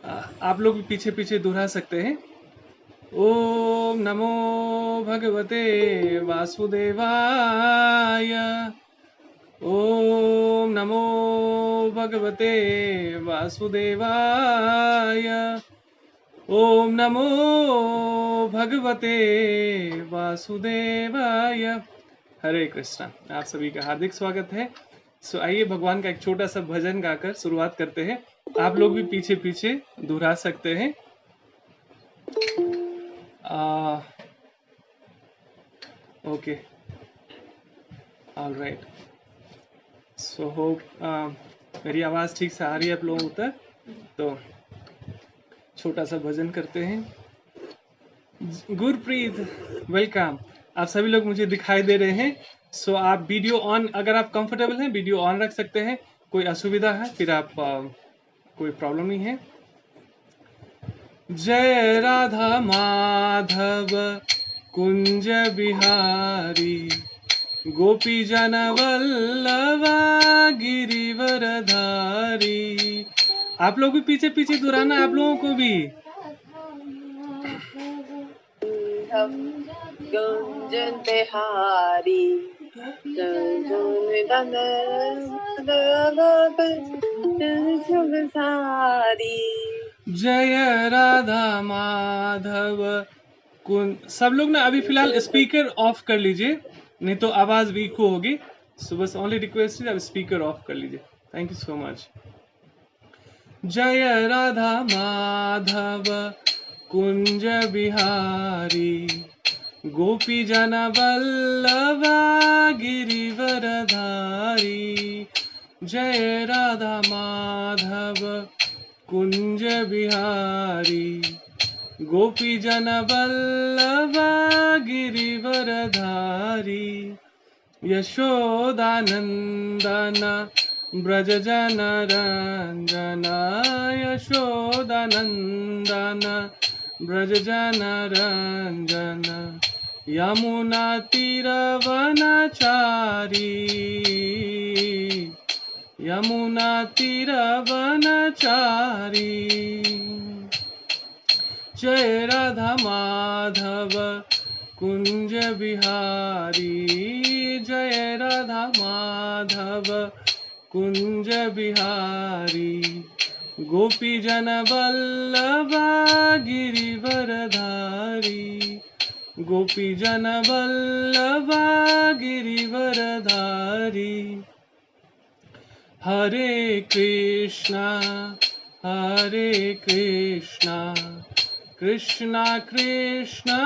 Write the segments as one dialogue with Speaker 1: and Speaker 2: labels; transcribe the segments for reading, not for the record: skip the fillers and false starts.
Speaker 1: आप लोग भी पीछे पीछे दोहरा सकते हैं। ओम नमो भगवते वासुदेवाय। ओम नमो भगवते वासुदेवाय। ओम नमो भगवते वासुदेवाय। हरे कृष्णा। आप सभी का हार्दिक स्वागत है। आइए भगवान का एक छोटा सा भजन गाकर शुरुआत करते हैं। आप लोग भी पीछे पीछे दोहरा सकते हैं। Okay, all right. So hope मेरी आवाज़ ठीक से आ रही है आप लोगों तक। तो छोटा सा भजन करते हैं। गुरप्रीत, वेलकम। आप सभी लोग मुझे दिखाई दे रहे हैं। सो आप वीडियो ऑन, अगर आप कंफर्टेबल हैं वीडियो ऑन रख सकते हैं। कोई असुविधा है फिर आप कोई प्रॉब्लम नहीं है। जय राधा माधव कुंज बिहारी, गोपी जन वल्लभा गिरिवरधारी। आप लोग भी पीछे पीछे दोहराना, आप लोगों को भी।
Speaker 2: गुंजन बिहारी सारी।
Speaker 1: जय राधा माधव कुंज। सब लोग ना अभी फिलहाल स्पीकर ऑफ कर लीजिए, नहीं तो आवाज वीक होगी। सो बस ओनली रिक्वेस्ट है आप स्पीकर ऑफ कर लीजिए। Thank you so much. जय राधा माधव कुंज बिहारी, गोपी जन वल्लभा गिरिवरधारी। जय राधा माधव कुंज बिहारी, गोपी जन वल्लभा गिरिवरधारी। यशोदानंदन ब्रज जन रंजन, यशोदानंदन ब्रज जन रंजन। यमुना तीरवनचारी, यमुना तीरवनचारी। जय राधा माधव कुंज बिहारी, जय राधा माधव कुंज बिहारी। गोपी जन वल्लभा गिरिवरधारी, गोपी जन वल्लभा गिरिवरधारी। हरे कृष्णा कृष्णा कृष्णा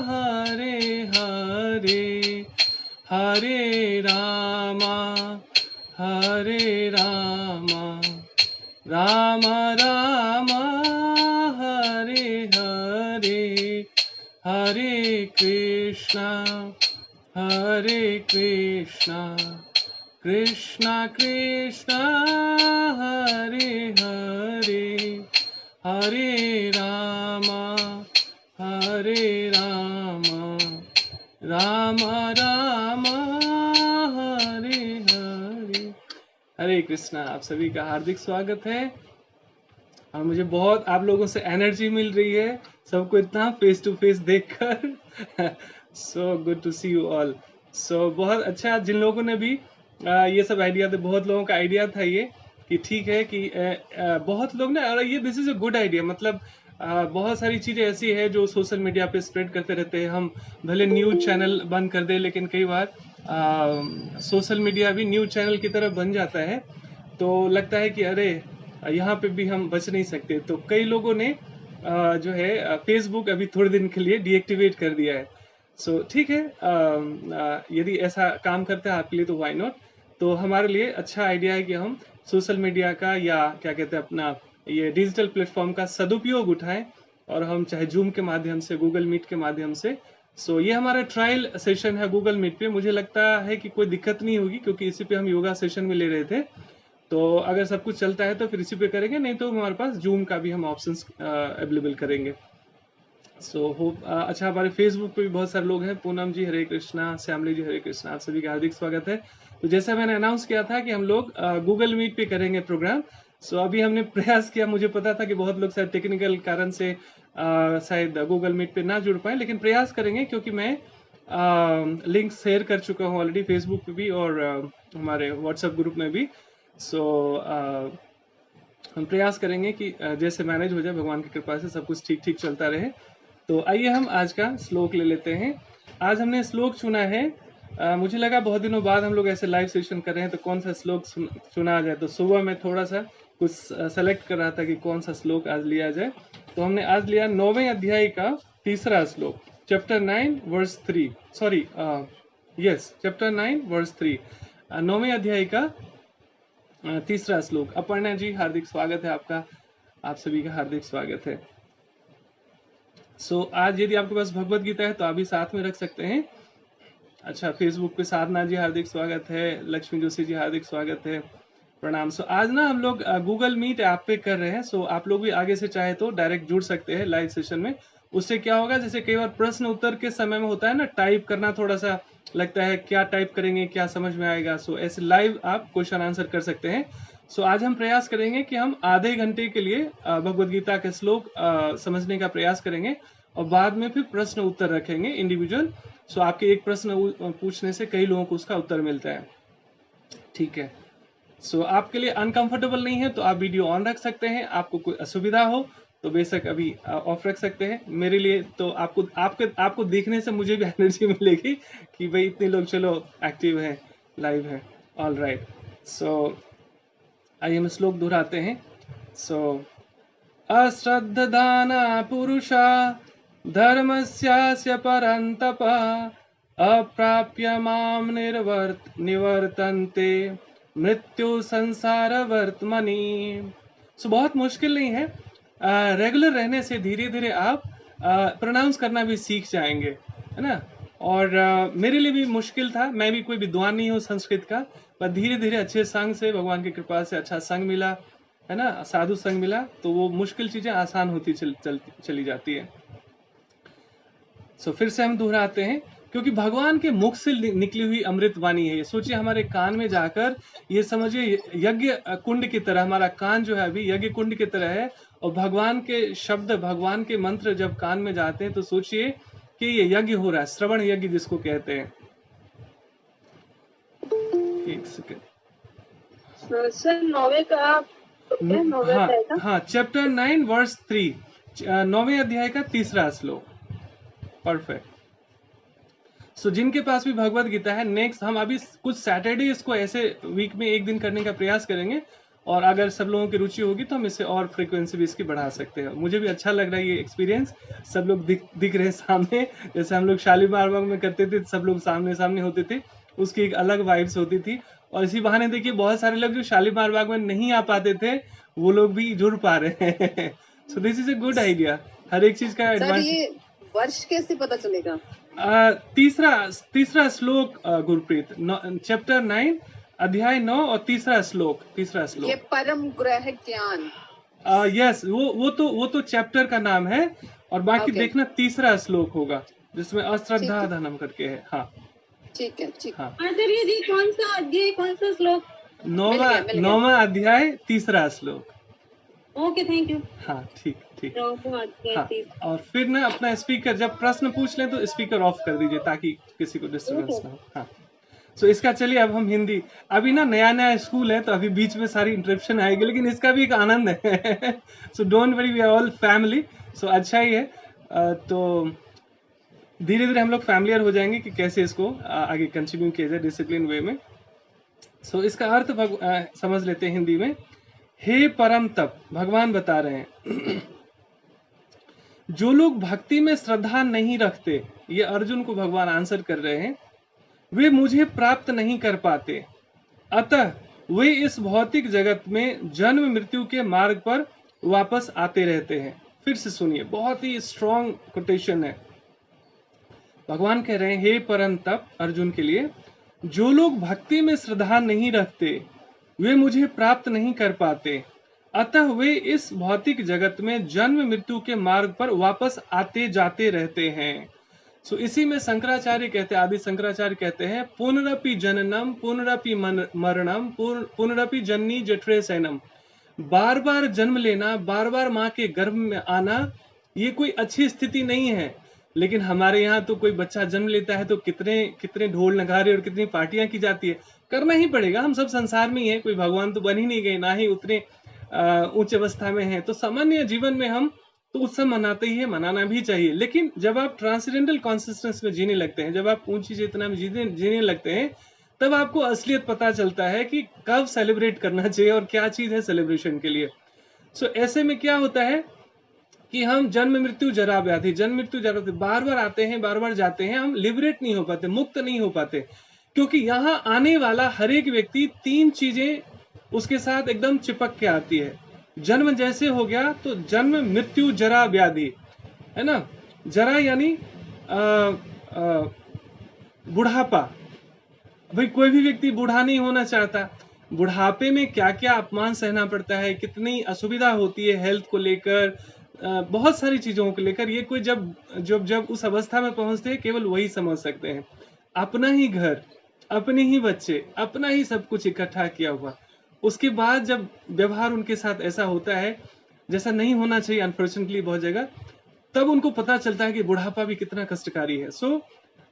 Speaker 1: हरे हरे, हरे रामा राम राम हरे हरे। हरे कृष्णा कृष्णा कृष्णा हरे हरे, हरे राम राम राम हरे हरे। हरे कृष्णा। आप सभी का हार्दिक स्वागत है। और मुझे बहुत आप लोगों से एनर्जी मिल रही है, सबको इतना फेस टू फेस देखकर। So good to see you all. So बहुत अच्छा, जिन लोगों ने भी ये सब आइडिया थे, बहुत लोगों का आइडिया था ये कि ठीक है कि बहुत लोग ना, और ये this is a good idea. मतलब बहुत सारी चीजें ऐसी है जो सोशल मीडिया पे स्प्रेड करते रहते हैं। हम भले न्यूज चैनल बंद कर दे, लेकिन कई बार सोशल मीडिया भी न्यूज चैनल की तरह बन जाता है। तो लगता है कि अरे यहाँ पे भी हम बच नहीं सकते। तो कई लोगों ने जो है फेसबुक अभी थोड़े दिन के लिए डीएक्टिवेट कर दिया है। सो ठीक है, यदि ऐसा काम करता है आपके लिए तो व्हाई नॉट। तो हमारे लिए अच्छा आइडिया है कि हम सोशल मीडिया का, या क्या कहते हैं, अपना ये डिजिटल प्लेटफॉर्म का सदुपयोग उठाएं। और हम चाहे जूम के माध्यम से, गूगल मीट के माध्यम से। सो ये हमारा ट्रायल सेशन है गूगल मीट पे। मुझे लगता है कि कोई दिक्कत नहीं होगी, क्योंकि इसी पे हम योगा सेशन में ले रहे थे। तो अगर सब कुछ चलता है तो फिर इसी पे करेंगे, नहीं तो हमारे पास जूम का भी हम ऑप्शंस अवेलेबल करेंगे। सो होप अच्छा, हमारे फेसबुक पे भी बहुत सारे लोग हैं। पूनम जी हरे कृष्णा, श्यामली जी हरे कृष्णा, आप सभी का हार्दिक स्वागत है। तो जैसा मैंने अनाउंस किया था कि हम लोग गूगल मीट पे करेंगे प्रोग्राम। सो अभी हमने प्रयास किया, मुझे पता था कि बहुत लोग शायद टेक्निकल कारण से शायद गूगल मीट पे ना जुड़ पाए, लेकिन प्रयास करेंगे क्योंकि मैं लिंक शेयर कर चुका हूँ ऑलरेडी फेसबुक पे भी और हमारे व्हाट्सएप ग्रुप में भी। सो हम प्रयास करेंगे कि जैसे मैनेज हो जाए, भगवान की कृपा से सब कुछ ठीक ठीक चलता रहे। तो आइए हम आज का श्लोक ले लेते हैं। आज हमने श्लोक चुना है, मुझे लगा बहुत दिनों बाद हम लोग ऐसे लाइव सेशन कर रहे हैं तो कौन सा श्लोक चुना जाए। तो सुबह में थोड़ा सा कुछ सेलेक्ट कर रहा था कि कौन सा श्लोक आज लिया जाए, तो हमने आज लिया 9वें अध्याय का तीसरा श्लोक, chapter 9 verse 3, sorry yes chapter 9 verse 3, 9वें अध्याय का तीसरा श्लोक। अपर्णा जी हार्दिक स्वागत है आपका, आप सभी का हार्दिक स्वागत है। आज यदि आपके पास भगवत गीता है तो आप भी साथ में रख सकते हैं। अच्छा, फेसबुक पे साधना जी हार्दिक स्वागत है, लक्ष्मी जोशी जी हार्दिक स्वागत है, प्रणाम। आज ना हम लोग गूगल मीट ऐप पे कर रहे हैं, आप लोग भी आगे से चाहे तो डायरेक्ट जुड़ सकते हैं लाइव सेशन में। उससे क्या होगा, जैसे कई बार प्रश्न उत्तर के समय में होता है ना, टाइप करना थोड़ा सा लगता है, क्या टाइप करेंगे क्या समझ में आएगा। ऐसे लाइव आप क्वेश्चन आंसर कर सकते हैं। आज हम प्रयास करेंगे कि हम आधे घंटे के लिए भगवत गीता के श्लोक समझने का प्रयास करेंगे और बाद में फिर प्रश्न उत्तर रखेंगे इंडिविजुअल। आपके एक प्रश्न पूछने से कई लोगों को उसका उत्तर मिलता है, ठीक है। आपके लिए अनकंफर्टेबल नहीं है तो आप वीडियो ऑन रख सकते हैं, आपको कोई असुविधा हो तो बेशक अभी ऑफ रख सकते हैं। मेरे लिए तो आपको देखने से मुझे भी एनर्जी मिलेगी कि भाई इतने लोग चलो एक्टिव हैं, लाइव हैं। ऑल राइट, आइए हम श्लोक दोहराते हैं। अश्रद्धदाना पुरुषा धर्मस्यास्य परन्तप अप्राप्य माम निवर्तन्ते मृत्यु संसार वर्तमनि। बहुत मुश्किल नहीं है, रेगुलर रहने से धीरे धीरे आप प्रोनाउंस करना भी सीख जाएंगे, है ना। और मेरे लिए भी मुश्किल था, मैं भी कोई विद्वान नहीं हूँ संस्कृत का, पर धीरे धीरे अच्छे संग से, भगवान की कृपा से अच्छा संग मिला, है ना, साधु संग मिला, तो वो मुश्किल चीजें आसान होती चली जाती है। फिर से हम दोहराते हैं, क्योंकि भगवान के मुख से निकली हुई अमृत वाणी है। सोचिए हमारे कान में जाकर, ये समझिए यज्ञ कुंड की तरह, हमारा कान जो है अभी यज्ञ कुंड की तरह है, और भगवान के शब्द, भगवान के मंत्र जब कान में जाते हैं तो सोचिए कि ये यज्ञ हो रहा है, श्रवण यज्ञ जिसको कहते हैं। एक सेकंड
Speaker 2: सर, 9वें का
Speaker 1: हाँ, चैप्टर 9 वर्स 3, 9वें अध्याय का तीसरा श्लोक। परफेक्ट। जिनके पास भी भगवत गीता है, नेक्स्ट हम अभी कुछ सैटरडे इसको ऐसे वीक में एक दिन करने का प्रयास करेंगे, और अगर सब लोगों की रुचि होगी तो हम इससे और फ्रीक्वेंसी भी इसकी बढ़ा सकते हैं। मुझे भी अच्छा लग रहा है ये एक्सपीरियंस, सब लोग दिख रहे हैं सामने, जैसे हम लोग शालीमार बाग में करते थे, सब लोग सामने सामने होते थे, उसकी एक अलग वाइब्स होती थी। और इसी बहाने देखिए बहुत सारे लोग जो शालीमार बाग में नहीं आ पाते थे वो लोग भी जुड़ पा रहे हैं। So this is a good idea, हर एक चीज का
Speaker 2: एडवांस। ये वर्ष कैसे पता चलेगा?
Speaker 1: तीसरा श्लोक गुरप्रीत, चैप्टर 9 अध्याय 9 और तीसरा श्लोक।
Speaker 2: ये परम ग्रह ज्ञान,
Speaker 1: यस, वो तो चैप्टर का नाम है, और बाकी देखना तीसरा श्लोक होगा जिसमें अश्रद्धा धनम करके है। हाँ
Speaker 2: ठीक है, ठीक।
Speaker 1: हाँ,
Speaker 2: आचार्य जी कौन सा अध्याय, कौन सा श्लोक?
Speaker 1: 9वां अध्याय तीसरा श्लोक।
Speaker 2: Okay, thank you.
Speaker 1: हाँ, ठीक। हाँ, और फिर ना अपना स्पीकर जब प्रश्न पूछ लें तो स्पीकर ऑफ कर दीजिए ताकि किसी को डिस्टर्बेंस ना हो। हाँ, इसका चलिए अब हम हिंदी, अभी ना नया स्कूल है तो अभी बीच में सारी इंटरप्शन आएगी, लेकिन इसका भी एक आनंद है। Don't worry, we are all family. अच्छा ही है, तो धीरे धीरे हम लोग फैमिलियर हो जाएंगे कि कैसे इसको आगे कंटिन्यू किया जाए डिसिप्लिन वे में। इसका अर्थ समझ लेते हैं हिंदी में। हे परम तप, भगवान बता रहे हैं, जो लोग भक्ति में श्रद्धा नहीं रखते, ये अर्जुन को भगवान आंसर कर रहे हैं, वे मुझे प्राप्त नहीं कर पाते, अतः वे इस भौतिक जगत में जन्म मृत्यु के मार्ग पर वापस आते रहते हैं। फिर से सुनिए, बहुत ही स्ट्रॉन्ग कोटेशन है। भगवान कह रहे हैं, हे परम तप, अर्जुन के लिए, जो लोग भक्ति में श्रद्धा नहीं रखते वे मुझे प्राप्त नहीं कर पाते, अतः वे इस भौतिक जगत में जन्म मृत्यु के मार्ग पर वापस आते जाते रहते हैं। इसी में शंकराचार्य कहते हैं, आदि शंकराचार्य कहते हैं, पुनरपि जननम पुनरपि मरणम पुनरपि जन्नी जठरे सैनम। बार बार जन्म लेना, बार बार माँ के गर्भ में आना, ये कोई अच्छी स्थिति नहीं है। लेकिन हमारे यहाँ तो कोई बच्चा जन्म लेता है तो कितने कितने ढोल नगारे और कितनी पार्टियां की जाती है। करना ही पड़ेगा, हम सब संसार में ही है, कोई भगवान तो बन ही नहीं गए, ना ही उतने उच्च अवस्था में है। तो सामान्य जीवन में हम तो उत्सव मनाते ही है, मनाना भी चाहिए। लेकिन जब आप ट्रांसेंडेंटल कॉन्सिस्टेंस में जीने लगते हैं, जब आप ऊंची चेतना में जीने लगते हैं, तब आपको असलियत पता चलता है कि कब सेलिब्रेट करना चाहिए और क्या चीज है सेलिब्रेशन के लिए। सो ऐसे में क्या होता है कि हम जन्म मृत्यु जरा व्याधि, जन्म मृत्यु जरा व्याधि बार बार आते हैं, बार बार जाते हैं, हम लिबरेट नहीं हो पाते, मुक्त नहीं हो पाते। क्योंकि यहाँ आने वाला हर एक व्यक्ति 3 चीजें उसके साथ एकदम चिपक के आती है। जन्म जैसे हो गया तो जन्म मृत्यु जरा व्याधि, है ना। जरा यानी बुढ़ापा। भाई कोई भी व्यक्ति बूढ़ा नहीं होना चाहता। बुढ़ापे में क्या क्या अपमान सहना पड़ता है, कितनी असुविधा होती है हेल्थ को लेकर, बहुत सारी चीजों को लेकर। ये कोई जब जब जब उस अवस्था में पहुंचते हैं केवल वही समझ सकते हैं। अपना ही घर, अपने ही बच्चे, अपना ही सब कुछ इकट्ठा किया हुआ, उसके बाद जब व्यवहार उनके साथ ऐसा होता है जैसा नहीं होना चाहिए अनफॉर्चुनेटली बहुत जगह, तब उनको पता चलता है कि बुढ़ापा भी कितना कष्टकारी है। सो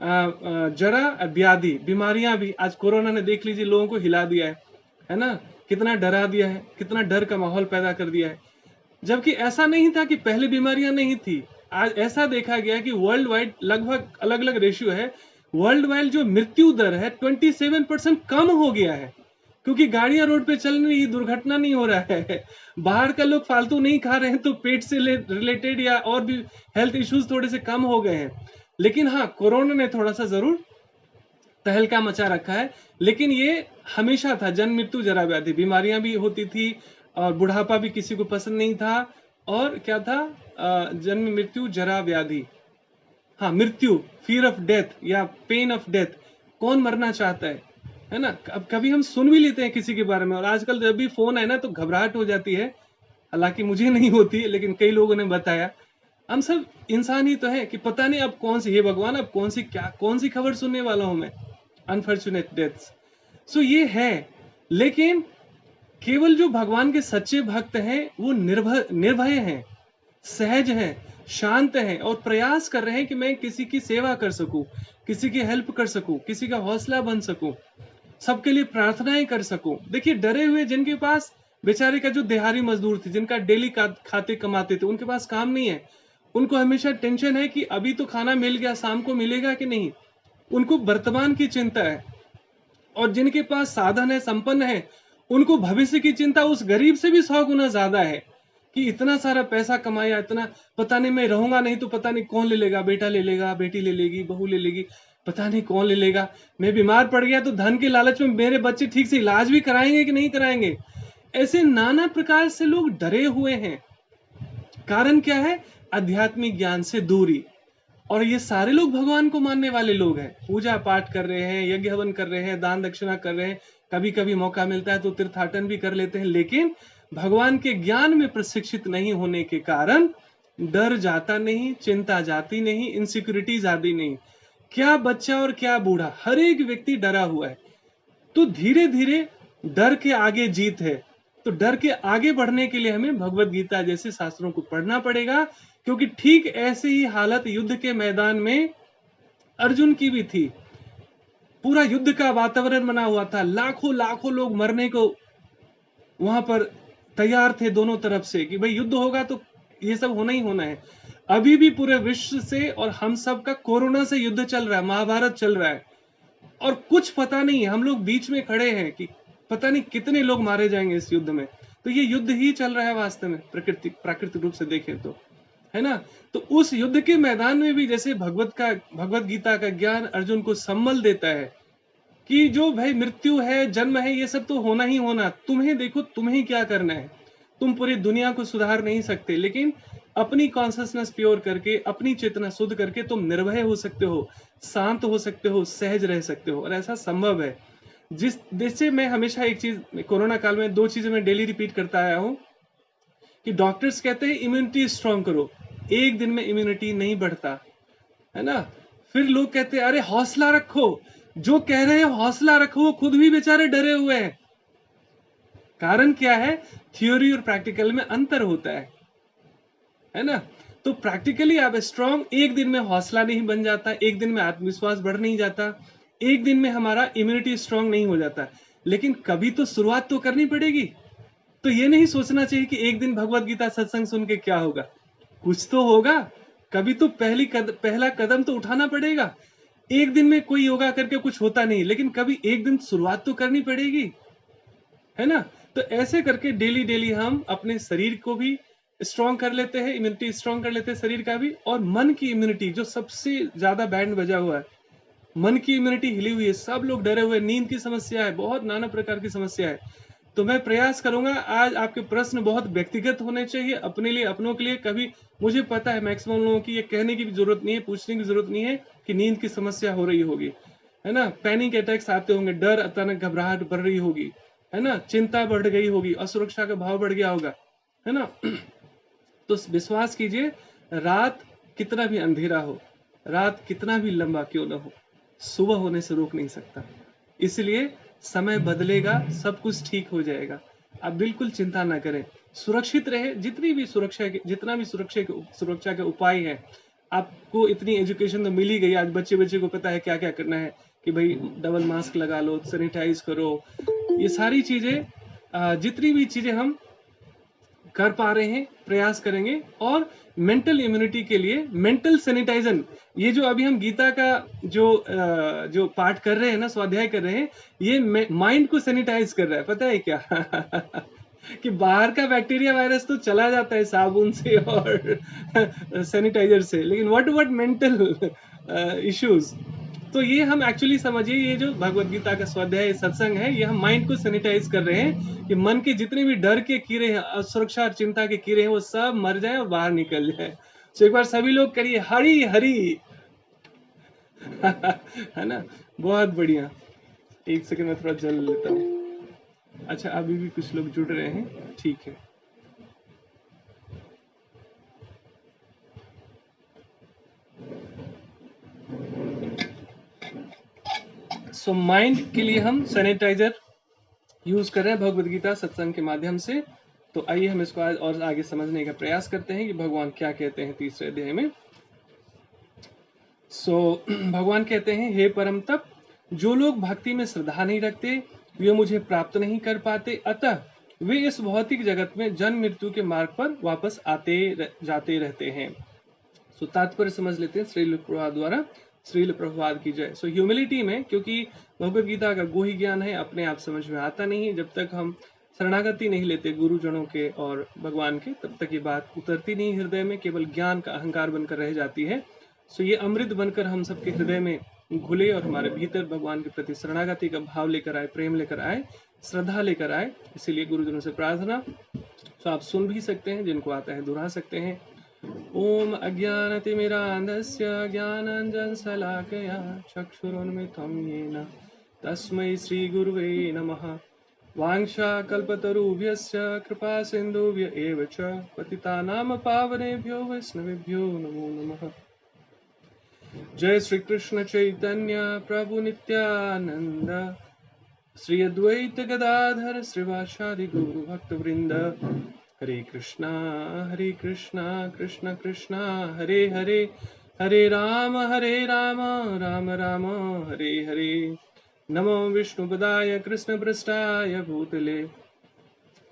Speaker 1: जरा व्याधि, बीमारियां भी, आज कोरोना ने देख लीजिए लोगों को हिला दिया है ना, कितना डरा दिया है, कितना डर का माहौल पैदा कर दिया है। जबकि ऐसा नहीं था कि पहले बीमारियां नहीं थी। आज ऐसा देखा गया कि वर्ल्ड वाइड लगभग अलग अलग रेशियो है, वर्ल्ड वाइड जो मृत्यु दर है 27% कम हो गया है। क्योंकि गाड़ियां रोड पे चल रही, दुर्घटना नहीं हो रहा है, बाहर का लोग फालतू नहीं खा रहे हैं, तो पेट से रिलेटेड या और भी हेल्थ इश्यूज थोड़े से कम हो गए हैं। लेकिन हाँ, कोरोना ने थोड़ा सा जरूर तहलका मचा रखा है। लेकिन ये हमेशा था, जन्म मृत्यु जरा व्याधि, बीमारियां भी होती थी और बुढ़ापा भी किसी को पसंद नहीं था। और क्या था, जन्म मृत्यु जरा व्याधि, हाँ मृत्यु, फियर ऑफ डेथ या पेन ऑफ डेथ, कौन मरना चाहता है ना। अब कभी हम सुन भी लेते हैं किसी के बारे में, और आजकल जब भी फोन है ना तो घबराहट हो जाती है। हालांकि मुझे नहीं होती, लेकिन कई लोगों ने बताया। हम सब इंसान ही तो है कि पता नहीं अब कौन सी, हे भगवान अब कौन सी खबर सुनने वाला हूं मैं, अनफॉर्चुनेट डेथ्स। सो ये है। लेकिन केवल जो भगवान के सच्चे भक्त हैं वो निर्भय हैं, सहज हैं, शांत हैं और प्रयास कर रहे हैं कि मैं किसी की सेवा कर सकूं, किसी की हेल्प कर सकूं, किसी का हौसला बन सकूं, सबके लिए प्रार्थनाएं कर सकूं। देखिए डरे हुए जिनके पास, बेचारे का जो दिहाड़ी मजदूर थे, जिनका डेली खाते कमाते थे, उनके पास काम नहीं है, उनको हमेशा टेंशन है कि अभी तो खाना मिल गया, शाम को मिलेगा कि नहीं, उनको वर्तमान की चिंता है। और जिनके पास साधन है, संपन्न है, उनको भविष्य की चिंता उस गरीब से भी 100 गुना ज्यादा है कि इतना सारा पैसा कमाया, इतना, पता नहीं मैं रहूंगा नहीं तो पता नहीं कौन ले लेगा, बेटा ले लेगा, बेटी ले लेगी, बहू ले लेगी, पता नहीं कौन ले लेगा, मैं बीमार पड़ गया तो धन के लालच में मेरे बच्चे ठीक से इलाज भी कराएंगे कि नहीं कराएंगे। ऐसे नाना प्रकार से लोग डरे हुए हैं। कारण क्या है, आध्यात्मिक ज्ञान से दूरी। और ये सारे लोग भगवान को मानने वाले लोग हैं, पूजा पाठ कर रहे हैं, यज्ञ हवन कर रहे हैं, दान दक्षिणा कर रहे हैं, कभी कभी मौका मिलता है तो तीर्थाटन भी कर लेते हैं। लेकिन भगवान के ज्ञान में प्रशिक्षित नहीं होने के कारण डर जाता नहीं, चिंता जाती नहीं, इनसिक्योरिटीज आती नहीं। क्या बच्चा और क्या बूढ़ा, हर एक व्यक्ति डरा हुआ है। तो धीरे धीरे डर के आगे जीत है। तो डर के आगे बढ़ने के लिए हमें भगवत गीता जैसे शास्त्रों को पढ़ना पड़ेगा। क्योंकि ठीक ऐसे ही हालत युद्ध के मैदान में अर्जुन की भी थी। पूरा युद्ध का वातावरण बना हुआ था, लाखों लाखों लोग मरने को वहां पर तैयार थे दोनों तरफ से कि भाई युद्ध होगा तो ये सब होना ही होना है। अभी भी पूरे विश्व से और हम सब का कोरोना से युद्ध चल रहा है, महाभारत चल रहा है, और कुछ पता नहीं है, हम लोग बीच में खड़े हैं कि पता नहीं कितने लोग मारे जाएंगे इस युद्ध में। तो ये युद्ध ही चल रहा है वास्तव में, प्राकृतिक रूप से देखें तो, है ना। तो उस युद्ध के मैदान में भी जैसे भगवत गीता का ज्ञान अर्जुन को सम्मल देता है कि जो भाई मृत्यु है, जन्म है, ये सब तो होना ही होना, तुम्हें देखो तुम्हें क्या करना है। तुम पूरी दुनिया को सुधार नहीं सकते, लेकिन अपनी कॉन्शियसनेस प्योर करके, अपनी चेतना शुद्ध करके तुम निर्भय हो सकते हो, शांत हो सकते हो, सहज रह सकते हो। और ऐसा संभव है। जैसे मैं हमेशा एक चीज, कोरोना काल में 2 चीजें मैं डेली रिपीट करता आया हूं कि डॉक्टर्स कहते हैं इम्यूनिटी स्ट्रांग करो, एक दिन में इम्यूनिटी नहीं बढ़ता, है ना। फिर लोग कहते हैं अरे हौसला रखो, जो कह रहे हैं हौसला रखो वो खुद भी बेचारे डरे हुए हैं। कारण क्या है? थ्योरी और प्रैक्टिकल में अंतर होता है ना? तो प्रैक्टिकली आप स्ट्रांग, एक दिन में हौसला नहीं बन जाता, एक दिन में आत्मविश्वास बढ़ नहीं जाता, एक दिन में हमारा इम्यूनिटी स्ट्रांग नहीं हो जाता, लेकिन कभी तो शुरुआत तो करनी पड़ेगी। तो ये नहीं सोचना चाहिए कि एक दिन भगवत गीता सत्संग सुन के क्या होगा, कुछ तो होगा। कभी तो पहला कदम तो उठाना पड़ेगा। एक दिन में कोई योगा करके कुछ होता नहीं, लेकिन कभी एक दिन शुरुआत तो करनी पड़ेगी, है ना? तो ऐसे करके डेली डेली हम अपने शरीर को भी स्ट्रांग कर लेते हैं, इम्यूनिटी स्ट्रांग कर लेते हैं शरीर का भी, और मन की इम्यूनिटी जो सबसे ज्यादा बैंड बजा हुआ है, मन की इम्यूनिटी हिली हुई है, सब लोग डरे हुए, नींद की समस्या है, बहुत नाना प्रकार की समस्या है। तो मैं प्रयास करूंगा आज आपके प्रश्न बहुत व्यक्तिगत होने चाहिए, अपने लिए, अपनों के लिए। कभी मुझे पता है मैक्सिमम लोगों की ये कहने की भी जरूरत नहीं है, पूछने की जरूरत नहीं है कि नींद की समस्या हो रही होगी, है ना? पैनिक अटैक्स आते होंगे, डर, अचानक घबराहट बढ़ रही होगी, है ना? चिंता बढ़ गई होगी, असुरक्षा का भाव बढ़ गया होगा, है ना? तो विश्वास कीजिए, रात कितना भी अंधेरा हो, रात कितना भी लंबा क्यों ना हो, सुबह होने से रोक नहीं सकता। इसलिए समय बदलेगा, सब कुछ ठीक हो जाएगा। आप बिल्कुल चिंता ना करें, सुरक्षित रहे, जितना भी सुरक्षा के उपाय है। आपको इतनी एजुकेशन तो मिल ही गई, आज बच्चे को पता है क्या क्या करना है, कि भाई डबल मास्क लगा लो, सैनिटाइज करो, ये सारी चीजें, जितनी भी चीजें हम कर पा रहे हैं प्रयास करेंगे। और मेंटल इम्यूनिटी के लिए मेंटल सैनिटाइजन, ये जो अभी हम गीता का जो पाठ कर रहे हैं ना, स्वाध्याय कर रहे हैं, ये माइंड को सैनिटाइज कर रहा है, पता है क्या? कि बाहर का बैक्टीरिया वायरस तो चला जाता है साबुन से और सैनिटाइजर से, लेकिन व्हाट मेंटल इश्यूज। तो ये हम एक्चुअली समझिए, ये जो भगवत गीता का स्वाध्याय सत्संग है, ये हम माइंड को सैनिटाइज कर रहे हैं कि मन के जितने भी डर के कीड़े हैं, असुरक्षा और चिंता के कीड़े हैं, वो सब मर जाएं और बाहर निकल जाएं। तो एक बार सभी लोग करिए हरी हरी। है ना? बहुत बढ़िया। एक सेकंड में थोड़ा जल लेता हूँ। अच्छा, अभी भी कुछ लोग जुड़ रहे हैं, ठीक है। सो माइंड के लिए हम सैनिटाइजर यूज कर रहे हैं भगवत गीता सत्संग के माध्यम से। तो आइए हम इसको आज और आगे समझने का प्रयास करते हैं कि भगवान क्या कहते हैं तीसरे अध्याय में। भगवान कहते हैं, हे परम तप, जो लोग भक्ति में श्रद्धा नहीं रखते वे मुझे प्राप्त नहीं कर पाते, अतः वे इस भौतिक जगत में जन्म मृत्यु के मार्ग पर वापस जाते रहते हैं। तात्पर्य समझ लेते हैं श्रील प्रभुपाद द्वारा। श्रील प्रभुपाद की जय। ह्यूमिलिटी में, क्योंकि भगवत गीता का गोही ज्ञान है, अपने आप समझ में आता नहीं है, जब तक हम शरणागति नहीं लेते गुरुजनों के और भगवान के, तब तक ये बात उतरती नहीं हृदय में, केवल ज्ञान का अहंकार बनकर रह जाती है। ये अमृत बनकर हम सबके हृदय में घुले और हमारे भीतर भगवान के प्रति शरणागति का भाव लेकर आए, प्रेम लेकर आए, श्रद्धा लेकर आए। इसीलिए गुरुजनों से प्रार्थना। आप सुन भी सकते हैं, जिनको आता है दोहरा सकते हैं। ओम अज्ञानतिमिरान्धस्य ज्ञानाञ्जनशलाकया चक्षुरुन्मिलितं येन तस्मै श्रीगुरुवे नमः। वाञ्छाकल्पतरुभ्यश्च कृपासिन्धुभ्य एव च पतितानां पावनेभ्यो वैष्णवेभ्यो नमो नमः। जय श्री कृष्ण चैतन्य प्रभु नित्यानंद, श्री अद्वैत गदाधर श्रीवासादि गौर भक्तवृंद। हरे कृष्णा कृष्ण कृष्णा हरे हरे, हरे राम राम राम हरे हरे। नमो विष्णुपदाय कृष्ण पृष्ठाय भूतले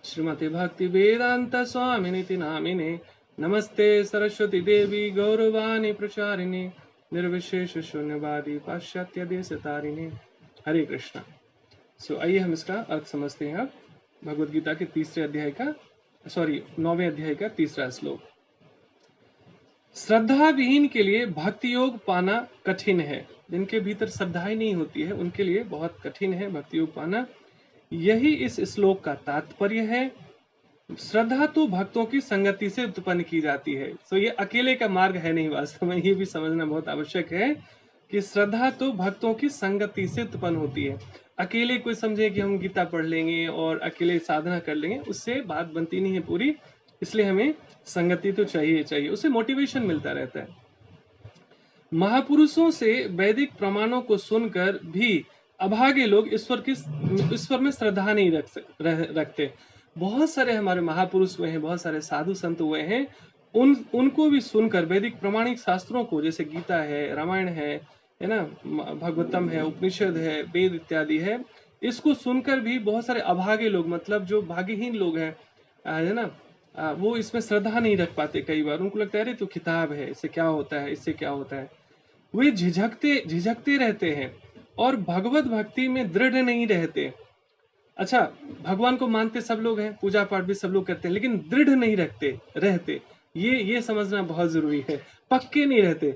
Speaker 1: श्रीमते भक्ति वेदांत स्वामिनिति नामिने। नमस्ते सरस्वती देवी गौरवाणी प्रचारिणे निर्विशेष शून्यवादी पाश्चात्य देश तारिणे। हरे कृष्णा। आइए हम इसका अर्थ समझते हैं। भगवत गीता के 9वें अध्याय का तीसरा श्लोक। श्रद्धा विहीन के लिए भक्ति योग पाना कठिन है। जिनके भीतर श्रद्धा ही नहीं होती है उनके लिए बहुत कठिन है भक्ति योग पाना। यही इस श्लोक का तात्पर्य है। श्रद्धा तो भक्तों की संगति से उत्पन्न की जाती है। ये अकेले का मार्ग है नहीं, वास्तव में ये भी समझना बहुत आवश्यक है कि श्रद्धा तो भक्तों की संगति से उत्पन्न होती है। अकेले कोई समझे कि हम गीता पढ़ लेंगे और अकेले साधना कर लेंगे, उससे बात बनती नहीं है पूरी। इसलिए हमें संगति तो चाहिए, उससे मोटिवेशन मिलता रहता है। महापुरुषों से वैदिक प्रमाणों को सुनकर भी अभागे लोग ईश्वर में श्रद्धा नहीं रखते। बहुत सारे हमारे महापुरुष हुए हैं, बहुत सारे साधु संत हुए हैं, उनको भी सुनकर वैदिक प्रमाणिक शास्त्रों को, जैसे गीता है, रामायण है ना, भागवतम है, उपनिषद है, वेद इत्यादि है, इसको सुनकर भी बहुत सारे अभागे लोग, मतलब जो भाग्यहीन लोग हैं, है ना, वो इसमें श्रद्धा नहीं रख पाते। कई बार उनको लगता है अरे तो किताब है, इससे क्या होता है, इससे क्या होता है। वे झिझकते रहते हैं और भगवत भक्ति में दृढ़ नहीं रहते। अच्छा, भगवान को मानते सब लोग हैं, पूजा पाठ भी सब लोग करते हैं, लेकिन दृढ़ नहीं रहते। ये समझना बहुत जरूरी है, पक्के नहीं रहते।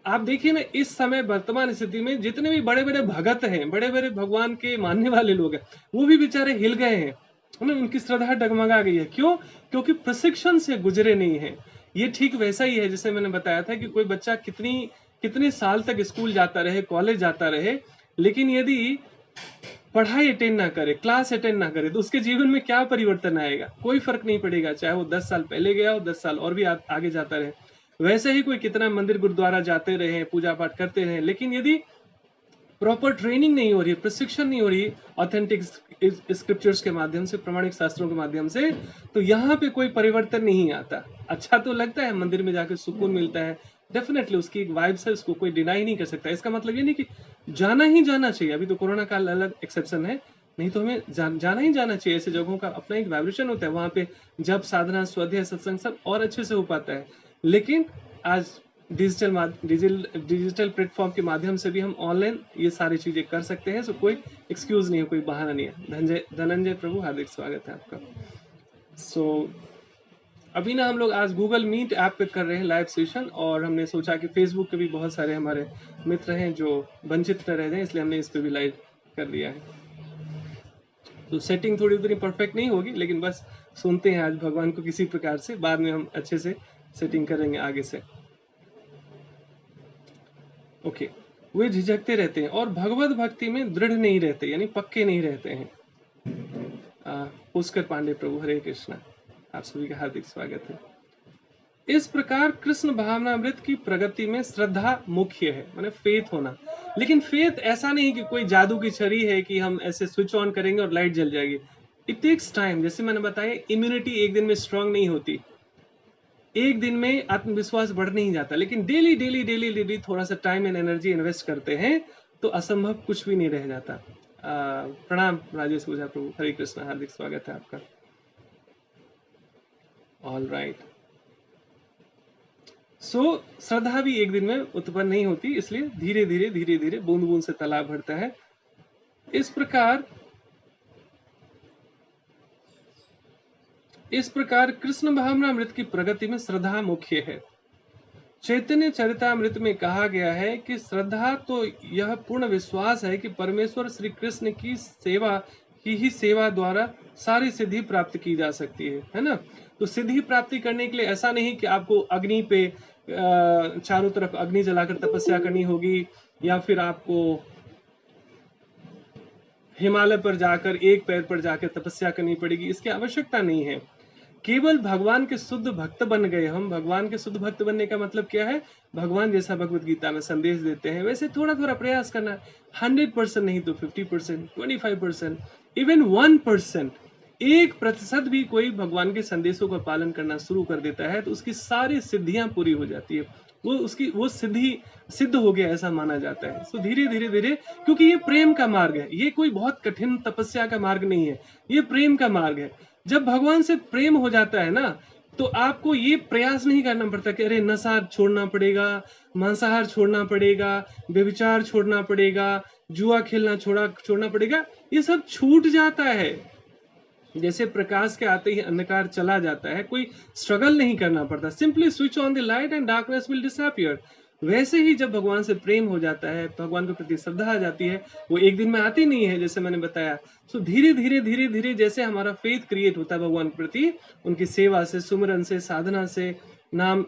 Speaker 1: आप देखिए ना, इस समय वर्तमान स्थिति में जितने भी बड़े बड़े भगत हैं, बड़े बड़े भगवान के मानने वाले लोग हैं, वो भी बेचारे हिल गए हैं, उनकी श्रद्धा डगमगा गई है। क्यों? क्योंकि प्रशिक्षण से गुजरे नहीं है। ये ठीक वैसा ही है जैसे मैंने बताया था कि कोई बच्चा कितने साल तक स्कूल जाता रहे, कॉलेज जाता रहे, लेकिन यदि पढ़ाई अटेंड ना करे, क्लास अटेंड ना करे, तो उसके जीवन में क्या परिवर्तन आएगा? कोई फर्क नहीं पड़ेगा, चाहे वो 10 साल पहले गया हो, 10 साल और भी आगे जाता रहे। वैसे ही कोई कितना मंदिर गुरुद्वारा जाते रहे, पूजा पाठ करते रहे, लेकिन यदि प्रॉपर ट्रेनिंग नहीं हो रही, प्रशिक्षण नहीं हो रही ऑथेंटिक स्क्रिप्चर्स के माध्यम से, प्रमाणिक शास्त्रों के माध्यम से, तो यहाँ पे कोई परिवर्तन नहीं आता। अच्छा तो लगता है, मंदिर में जाकर सुकून मिलता है, डेफिनेटली उसकी एक वाइब्स है, उसको कोई डिनाई नहीं कर सकता। इसका मतलब ये नहीं कि जाना ही जाना चाहिए, अभी तो कोरोना काल अलग एक्सेप्शन है, नहीं तो हमें जाना ही जाना चाहिए। ऐसे जगहों का अपना एक वाइब्रेशन होता है, वहां पे जब साधना, स्वाध्याय, सत्संग सब और अच्छे से हो पाता है। लेकिन आज डिजिटल प्लेटफॉर्म के माध्यम से भी हम ऑनलाइन ये सारी चीजें कर सकते हैं, सो कोई एक्सक्यूज नहीं है, कोई बहाना नहीं है। धनंजय प्रभु, हार्दिक स्वागत है आपका। सो अभी ना हम लोग आज गूगल मीट ऐप पे कर रहे हैं लाइव सेशन, और हमने सोचा कि फेसबुक के भी बहुत सारे हमारे मित्र हैं जो वंचित न रह जाएं, इसलिए हमने इस पे भी लाइव कर लिया है। तो सेटिंग थोड़ी उतनी परफेक्ट नहीं होगी, लेकिन बस सुनते हैं आज भगवान को किसी प्रकार से, बाद में हम अच्छे से सेटिंग करेंगे आगे से। ओके, वे झिझकते रहते हैं और भगवत भक्ति में दृढ़ नहीं रहते, यानी पक्के नहीं रहते हैं। पुष्कर पांडे प्रभु, हरे कृष्णा, आप सभी का हार्दिक स्वागत है। इस प्रकार कृष्ण भावनामृत की प्रगति में श्रद्धा मुख्य है, माने फेथ होना। लेकिन फेथ ऐसा नहीं कि कोई जादू की छड़ी है कि हम ऐसे स्विच ऑन करेंगे और लाइट जल जाएगी। इट टेक्स टाइम, जैसे मैंने बताया, इम्यूनिटी एक दिन में स्ट्रांग नहीं होती, एक दिन में आत्मविश्वास बढ़ नहीं जाता, लेकिन डेली थोड़ा सा टाइम एंड एनर्जी इन्वेस्ट करते हैं तो असंभव कुछ भी नहीं रह जाता। प्रणाम राजेश ओझा प्रभु, हरे कृष्ण, हार्दिक स्वागत है आपका। ऑल राइट, सो श्रद्धा भी एक दिन में उत्पन्न नहीं होती, इसलिए धीरे धीरे बूंद बूंद से तालाब भरता है। इस प्रकार कृष्ण भावनामृत की प्रगति में श्रद्धा मुख्य है। चैतन्य चरितामृत में कहा गया है कि श्रद्धा तो यह पूर्ण विश्वास है कि परमेश्वर श्री कृष्ण की ही सेवा द्वारा सारी सिद्धि प्राप्त की जा सकती है ना। तो सिद्धि प्राप्ति करने के लिए ऐसा नहीं कि आपको अग्नि पे चारों तरफ अग्नि जलाकर तपस्या करनी होगी, या फिर आपको हिमालय पर जाकर एक पैर पर जाकर तपस्या करनी पड़ेगी, इसकी आवश्यकता नहीं है। केवल भगवान के शुद्ध भक्त बन गए हम। भगवान के शुद्ध भक्त बनने का मतलब क्या है? भगवान जैसा भगवत गीता में संदेश देते हैं वैसे थोड़ा थोड़ा प्रयास करना है। 100% नहीं तो 50%, 25%, इवन 1%, 1% भी कोई भगवान के संदेशों का पालन करना शुरू कर देता है तो उसकी सारी सिद्धियां पूरी हो जाती है। वो सिद्ध हो गया ऐसा माना जाता है। तो धीरे धीरे क्योंकि ये प्रेम का मार्ग है, ये कोई बहुत कठिन तपस्या का मार्ग नहीं है, ये प्रेम का मार्ग है। जब भगवान से प्रेम हो जाता है ना, तो आपको ये प्रयास नहीं करना पड़ता कि अरे नशा छोड़ना पड़ेगा, मांसाहार छोड़ना पड़ेगा, व्यभिचार छोड़ना पड़ेगा, जुआ खेलना छोड़ना पड़ेगा। ये सब छूट जाता है। जैसे प्रकाश के आते ही अंधकार चला जाता है, कोई स्ट्रगल नहीं करना पड़ता, simply switch on the light and darkness will disappear. वैसे ही जब भगवान से प्रेम हो जाता है, भगवान के प्रति श्रद्धा आ जाती है, वो एक दिन में आती नहीं है जैसे मैंने बताया। तो धीरे धीरे जैसे हमारा फेथ क्रिएट होता है भगवान के प्रति, उनकी सेवा से, सुमिरन से, साधना से, नाम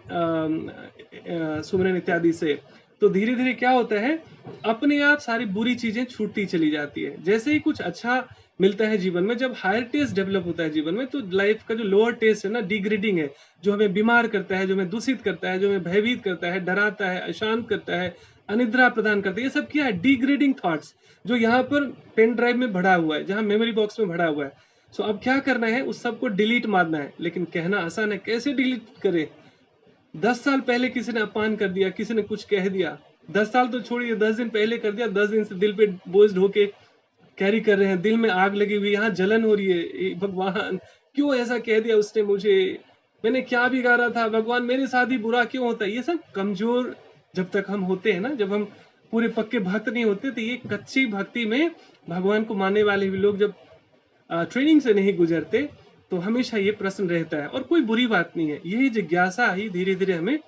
Speaker 1: सुमिरन इत्यादि से, तो धीरे धीरे क्या होता है, अपने आप सारी बुरी चीजें छूटती चली जाती है। जैसे ही कुछ अच्छा मिलता है जीवन में, जब हायर टेस्ट डेवलप होता है जीवन में, तो लाइफ का जो लोअर टेस्ट है ना, डिग्रेडिंग है, जो हमें बीमार करता है, जो हमें दूषित करता है, जो हमें भयभीत करता है, डराता है, अशांत करता है, अनिद्रा प्रदान करते हैं। ये सब क्या है? डिग्रेडिंग थॉट्स जो यहाँ पर पेन ड्राइव में भरा हुआ है, जहाँ मेमोरी बॉक्स में भरा हुआ है। सो अब क्या करना है? उस सब को डिलीट मारना है। लेकिन कहना आसान है, कैसे डिलीट करें? 10 साल पहले किसी ने अपमान कर दिया, किसी ने कुछ कह दिया, 10 साल तो छोड़िए, 10 दिन पहले कर दिया, 10 दिन से दिल पे बोझ ढोके कैरी कर रहे हैं, दिल में आग लगी हुई, यहाँ जलन हो रही है। भगवान क्यों ऐसा कह दिया उसने मुझे, मैंने क्या बिगाड़ा था, भगवान मेरे साथ ही बुरा क्यों होता है। ये सब कमजोर जब तक हम होते हैं ना, जब हम पूरे पक्के भक्त नहीं होते, तो ये कच्ची भक्ति में भगवान को मानने वाले भी लोग जब ट्रेनिंग से नहीं गुजरते, तो हमेशा ये प्रश्न रहता है। और कोई बुरी बात नहीं है, यही जिज्ञासा ही धीरे धीरे हमें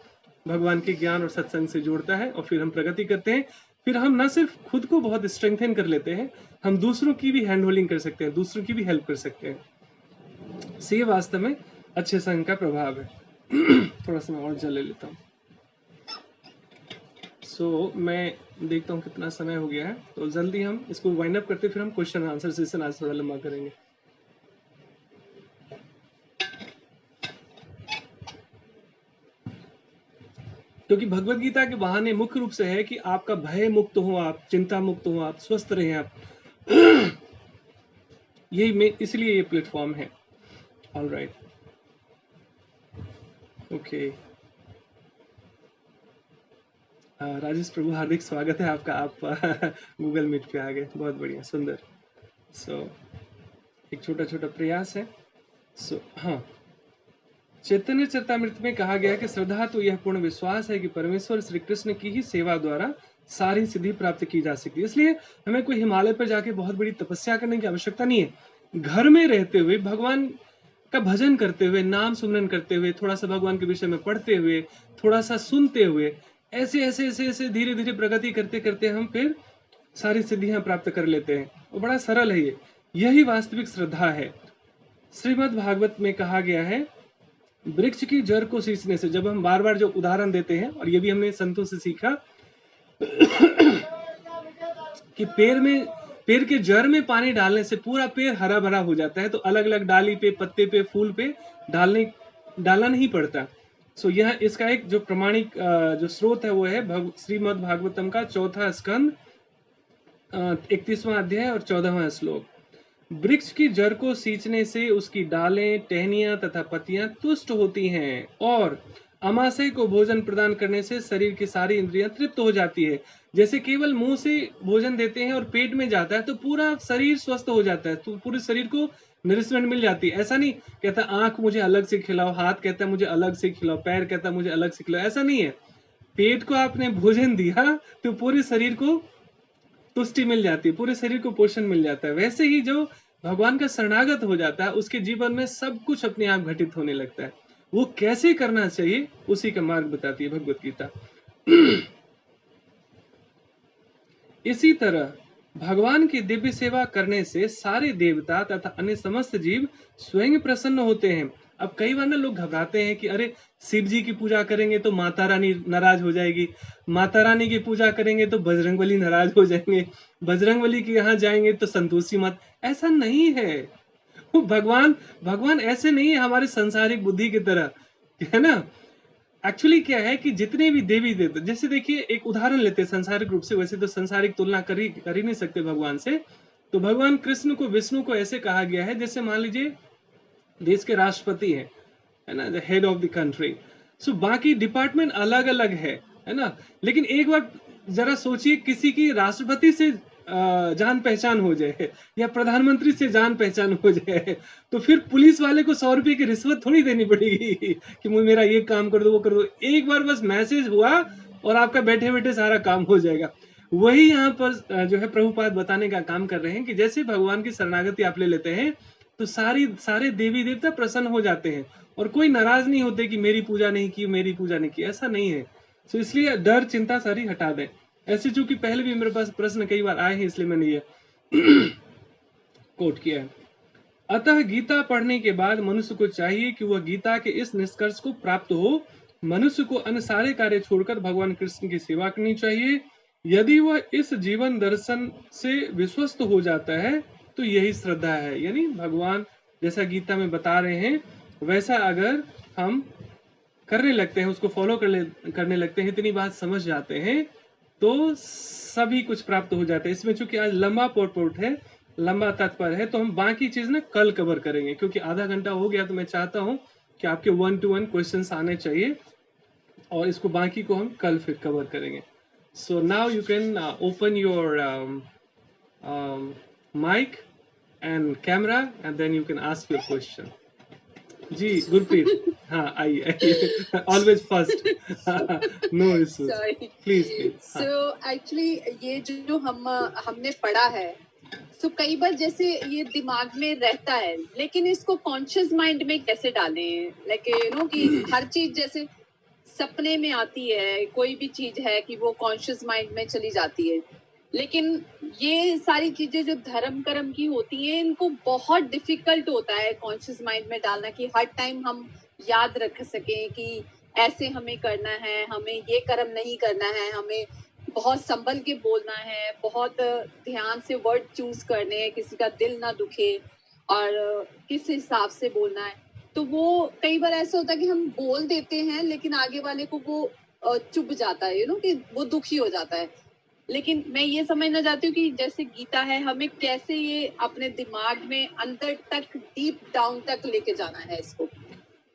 Speaker 1: भगवान के ज्ञान और सत्संग से जोड़ता है, और फिर हम प्रगति करते हैं। फिर हम न सिर्फ खुद को बहुत स्ट्रेंथन कर लेते हैं, हम दूसरों की भी हैंड होल्डिंग कर सकते हैं, दूसरों की भी हेल्प कर सकते हैं। से ये वास्तव में अच्छे संघ का प्रभाव है। थोड़ा सा मैं और जल ले लेता हूँ। मैं देखता हूँ कितना समय हो गया है, तो जल्दी हम इसको वाइंड अप करते, फिर हम क्वेश्चन आंसर सेशन आज थोड़ा लंबा करेंगे। क्योंकि भगवत गीता के बहाने मुख्य रूप से है कि आपका भय मुक्त हो, आप चिंता मुक्त हो, आप स्वस्थ रहें आप। इसलिए ये प्लेटफॉर्म है। All right, okay. Rajesh Prabhu, हार्दिक स्वागत है आपका, आप गूगल मीट पे आ गए, बहुत बढ़िया, सुंदर। एक छोटा छोटा प्रयास है। हाँ, चैतन्य चरितामृत में कहा गया कि श्रद्धा तो यह पूर्ण विश्वास है कि परमेश्वर श्री कृष्ण की ही सेवा द्वारा सारी सिद्धि प्राप्त की जा सकती है। इसलिए हमें कोई हिमालय पर जाके बहुत बड़ी तपस्या करने की आवश्यकता नहीं है। घर में रहते हुए भगवान का भजन करते हुए, नाम सुमरन करते हुए, थोड़ा सा भगवान के विषय में पढ़ते हुए, थोड़ा सा सुनते हुए, ऐसे ऐसे ऐसे ऐसे धीरे धीरे प्रगति करते करते हम फिर सारी सिद्धियां प्राप्त कर लेते हैं। और बड़ा सरल है ये, यही वास्तविक श्रद्धा है। श्रीमद् भागवत में कहा गया है, वृक्ष की जड़ को सींचने से, जब हम बार बार जो उदाहरण देते हैं, और ये भी हमने संतों से सीखा कि पेड़ के जड़ में पानी डालने से पूरा पेड़ हरा भरा हो जाता है। तो अलग अलग डाली पे, पत्ते पे, फूल पे डालना नहीं पड़ता। यह इसका एक जो प्रमाणिक जो स्रोत है वो है श्रीमद् भागवतम का 4वां स्कंद 31वां अध्याय और 14वां श्लोक। वृक्ष की जड़ को सींचने से उसकी डालें, टहनियां तथा पत्तियां तुष्ट होती हैं, और अमाशय को भोजन प्रदान करने से शरीर की सारी इंद्रियां तृप्त हो जाती है। जैसे केवल मुंह से भोजन देते हैं और पेट में जाता है तो पूरा शरीर स्वस्थ हो जाता है, तो पूरे शरीर को नरिशमेंट मिल जाती है। ऐसा नहीं कहता आंख मुझे अलग से खिलाओ, हाथ कहता मुझे अलग से खिलाओ, पैर कहता मुझे अलग से खिलाओ, ऐसा नहीं है। पेट को आपने भोजन दिया तो पूरे शरीर को तुष्टि मिल जाती है, पूरे शरीर को पोषण मिल जाता है। वैसे ही जो भगवान का शरणागत हो जाता है, उसके जीवन में सब कुछ अपने आप घटित होने लगता है। वो कैसे करना चाहिए उसी का मार्ग बताती है भगवत गीता। इसी तरह भगवान की दिव्य सेवा करने से सारे देवता तथा अन्य समस्त जीव स्वयं प्रसन्न होते हैं। अब कई बार ना लोग घबराते हैं कि अरे शिव जी की पूजा करेंगे तो माता रानी नाराज हो जाएगी, माता रानी की पूजा करेंगे तो बजरंगबली नाराज हो जाएंगे, बजरंगबली के यहाँ जाएंगे तो संतोषी मत। ऐसा नहीं है। भगवान ऐसे नहीं है हमारे संसारिक बुद्धि की तरह, है ना। एक्चुअली क्या है कि जितने भी देवी देवता, जैसे देखिए एक उदाहरण लेते हैं संसारिक रूप से, वैसे तो संसारिक तुलना कर ही नहीं सकते भगवान से। तो भगवान कृष्ण को, विष्णु को ऐसे कहा गया है जैसे मान लीजिए देश के राष्ट्रपति है ना, the head of the country. So बाकी डिपार्टमेंट अलग अलग है ना। लेकिन एक बार जरा सोचिए, किसी की राष्ट्रपति से जान पहचान हो जाए या प्रधानमंत्री से जान पहचान हो जाए, तो फिर पुलिस वाले को 100 रुपए की रिश्वत थोड़ी देनी पड़ेगी कि मेरा ये काम कर दो, वो कर दो। एक बार बस मैसेज हुआ और आपका बैठे बैठे सारा काम हो जाएगा। वही यहाँ पर जो है प्रभुपाद बताने का काम कर रहे हैं कि जैसे भगवान की शरणागति आप ले लेते हैं तो सारे देवी देवता प्रसन्न हो जाते हैं, और कोई नाराज नहीं होते कि मेरी पूजा नहीं की, मेरी पूजा नहीं की, ऐसा नहीं है। तो इसलिए डर चिंता सारी हटा दें। ऐसे चूंकि पहले भी मेरे पास प्रश्न कई बार आए हैं, इसलिए मैंने ये कोट किया है। अतः गीता पढ़ने के बाद मनुष्य को चाहिए कि वह गीता के इस निष्कर्ष को प्राप्त हो, मनुष्य को अन्य सारे कार्य छोड़कर भगवान कृष्ण की सेवा करनी चाहिए। यदि वह इस जीवन दर्शन से विश्वस्त हो जाता है तो यही श्रद्धा है। यानी भगवान जैसा गीता में बता रहे हैं वैसा अगर हम करने लगते हैं, उसको फॉलो करने लगते हैं, इतनी बात समझ जाते हैं, तो सभी कुछ प्राप्त हो जाता है। इसमें चूंकि आज लंबा पोर्ट है, लंबा तात्पर्य है, तो हम बाकी चीज ना कल कवर करेंगे, क्योंकि आधा घंटा हो गया। तो मैं चाहता हूँ कि आपके 1-to-1 क्वेश्चंस आने चाहिए, और इसको बाकी को हम कल फिर कवर करेंगे। So now you can open your mic and camera and then you can ask your question. जी गुरप्रीत, हाँ आइए always first no issues,
Speaker 2: sorry.
Speaker 1: Please please.
Speaker 2: So actually ये जो हमने पढ़ा है, तो कई बार जैसे ये दिमाग में रहता है, लेकिन इसको कॉन्शियस माइंड में कैसे डालें, लाइक यू नो कि हर चीज जैसे सपने में आती है, कोई भी चीज है कि वो कॉन्शियस माइंड में चली जाती है, लेकिन ये सारी चीजें जो धर्म कर्म की होती हैं, इनको बहुत डिफिकल्ट होता है कॉन्शियस माइंड में डालना, कि हर टाइम हम याद रख सकें कि ऐसे हमें करना है, हमें ये कर्म नहीं करना है, हमें बहुत संभल के बोलना है, बहुत ध्यान से वर्ड चूज करने हैं, किसी का दिल ना दुखे, और किस हिसाब से बोलना है। तो वो कई बार ऐसा होता है कि हम बोल देते हैं, लेकिन आगे वाले को वो चुभ जाता है, यू नो कि वो दुखी हो जाता है। लेकिन मैं ये समझना चाहती हूँ कि जैसे गीता है, हमें कैसे ये अपने दिमाग में अंदर तक, डीप डाउन तक लेके जाना है इसको।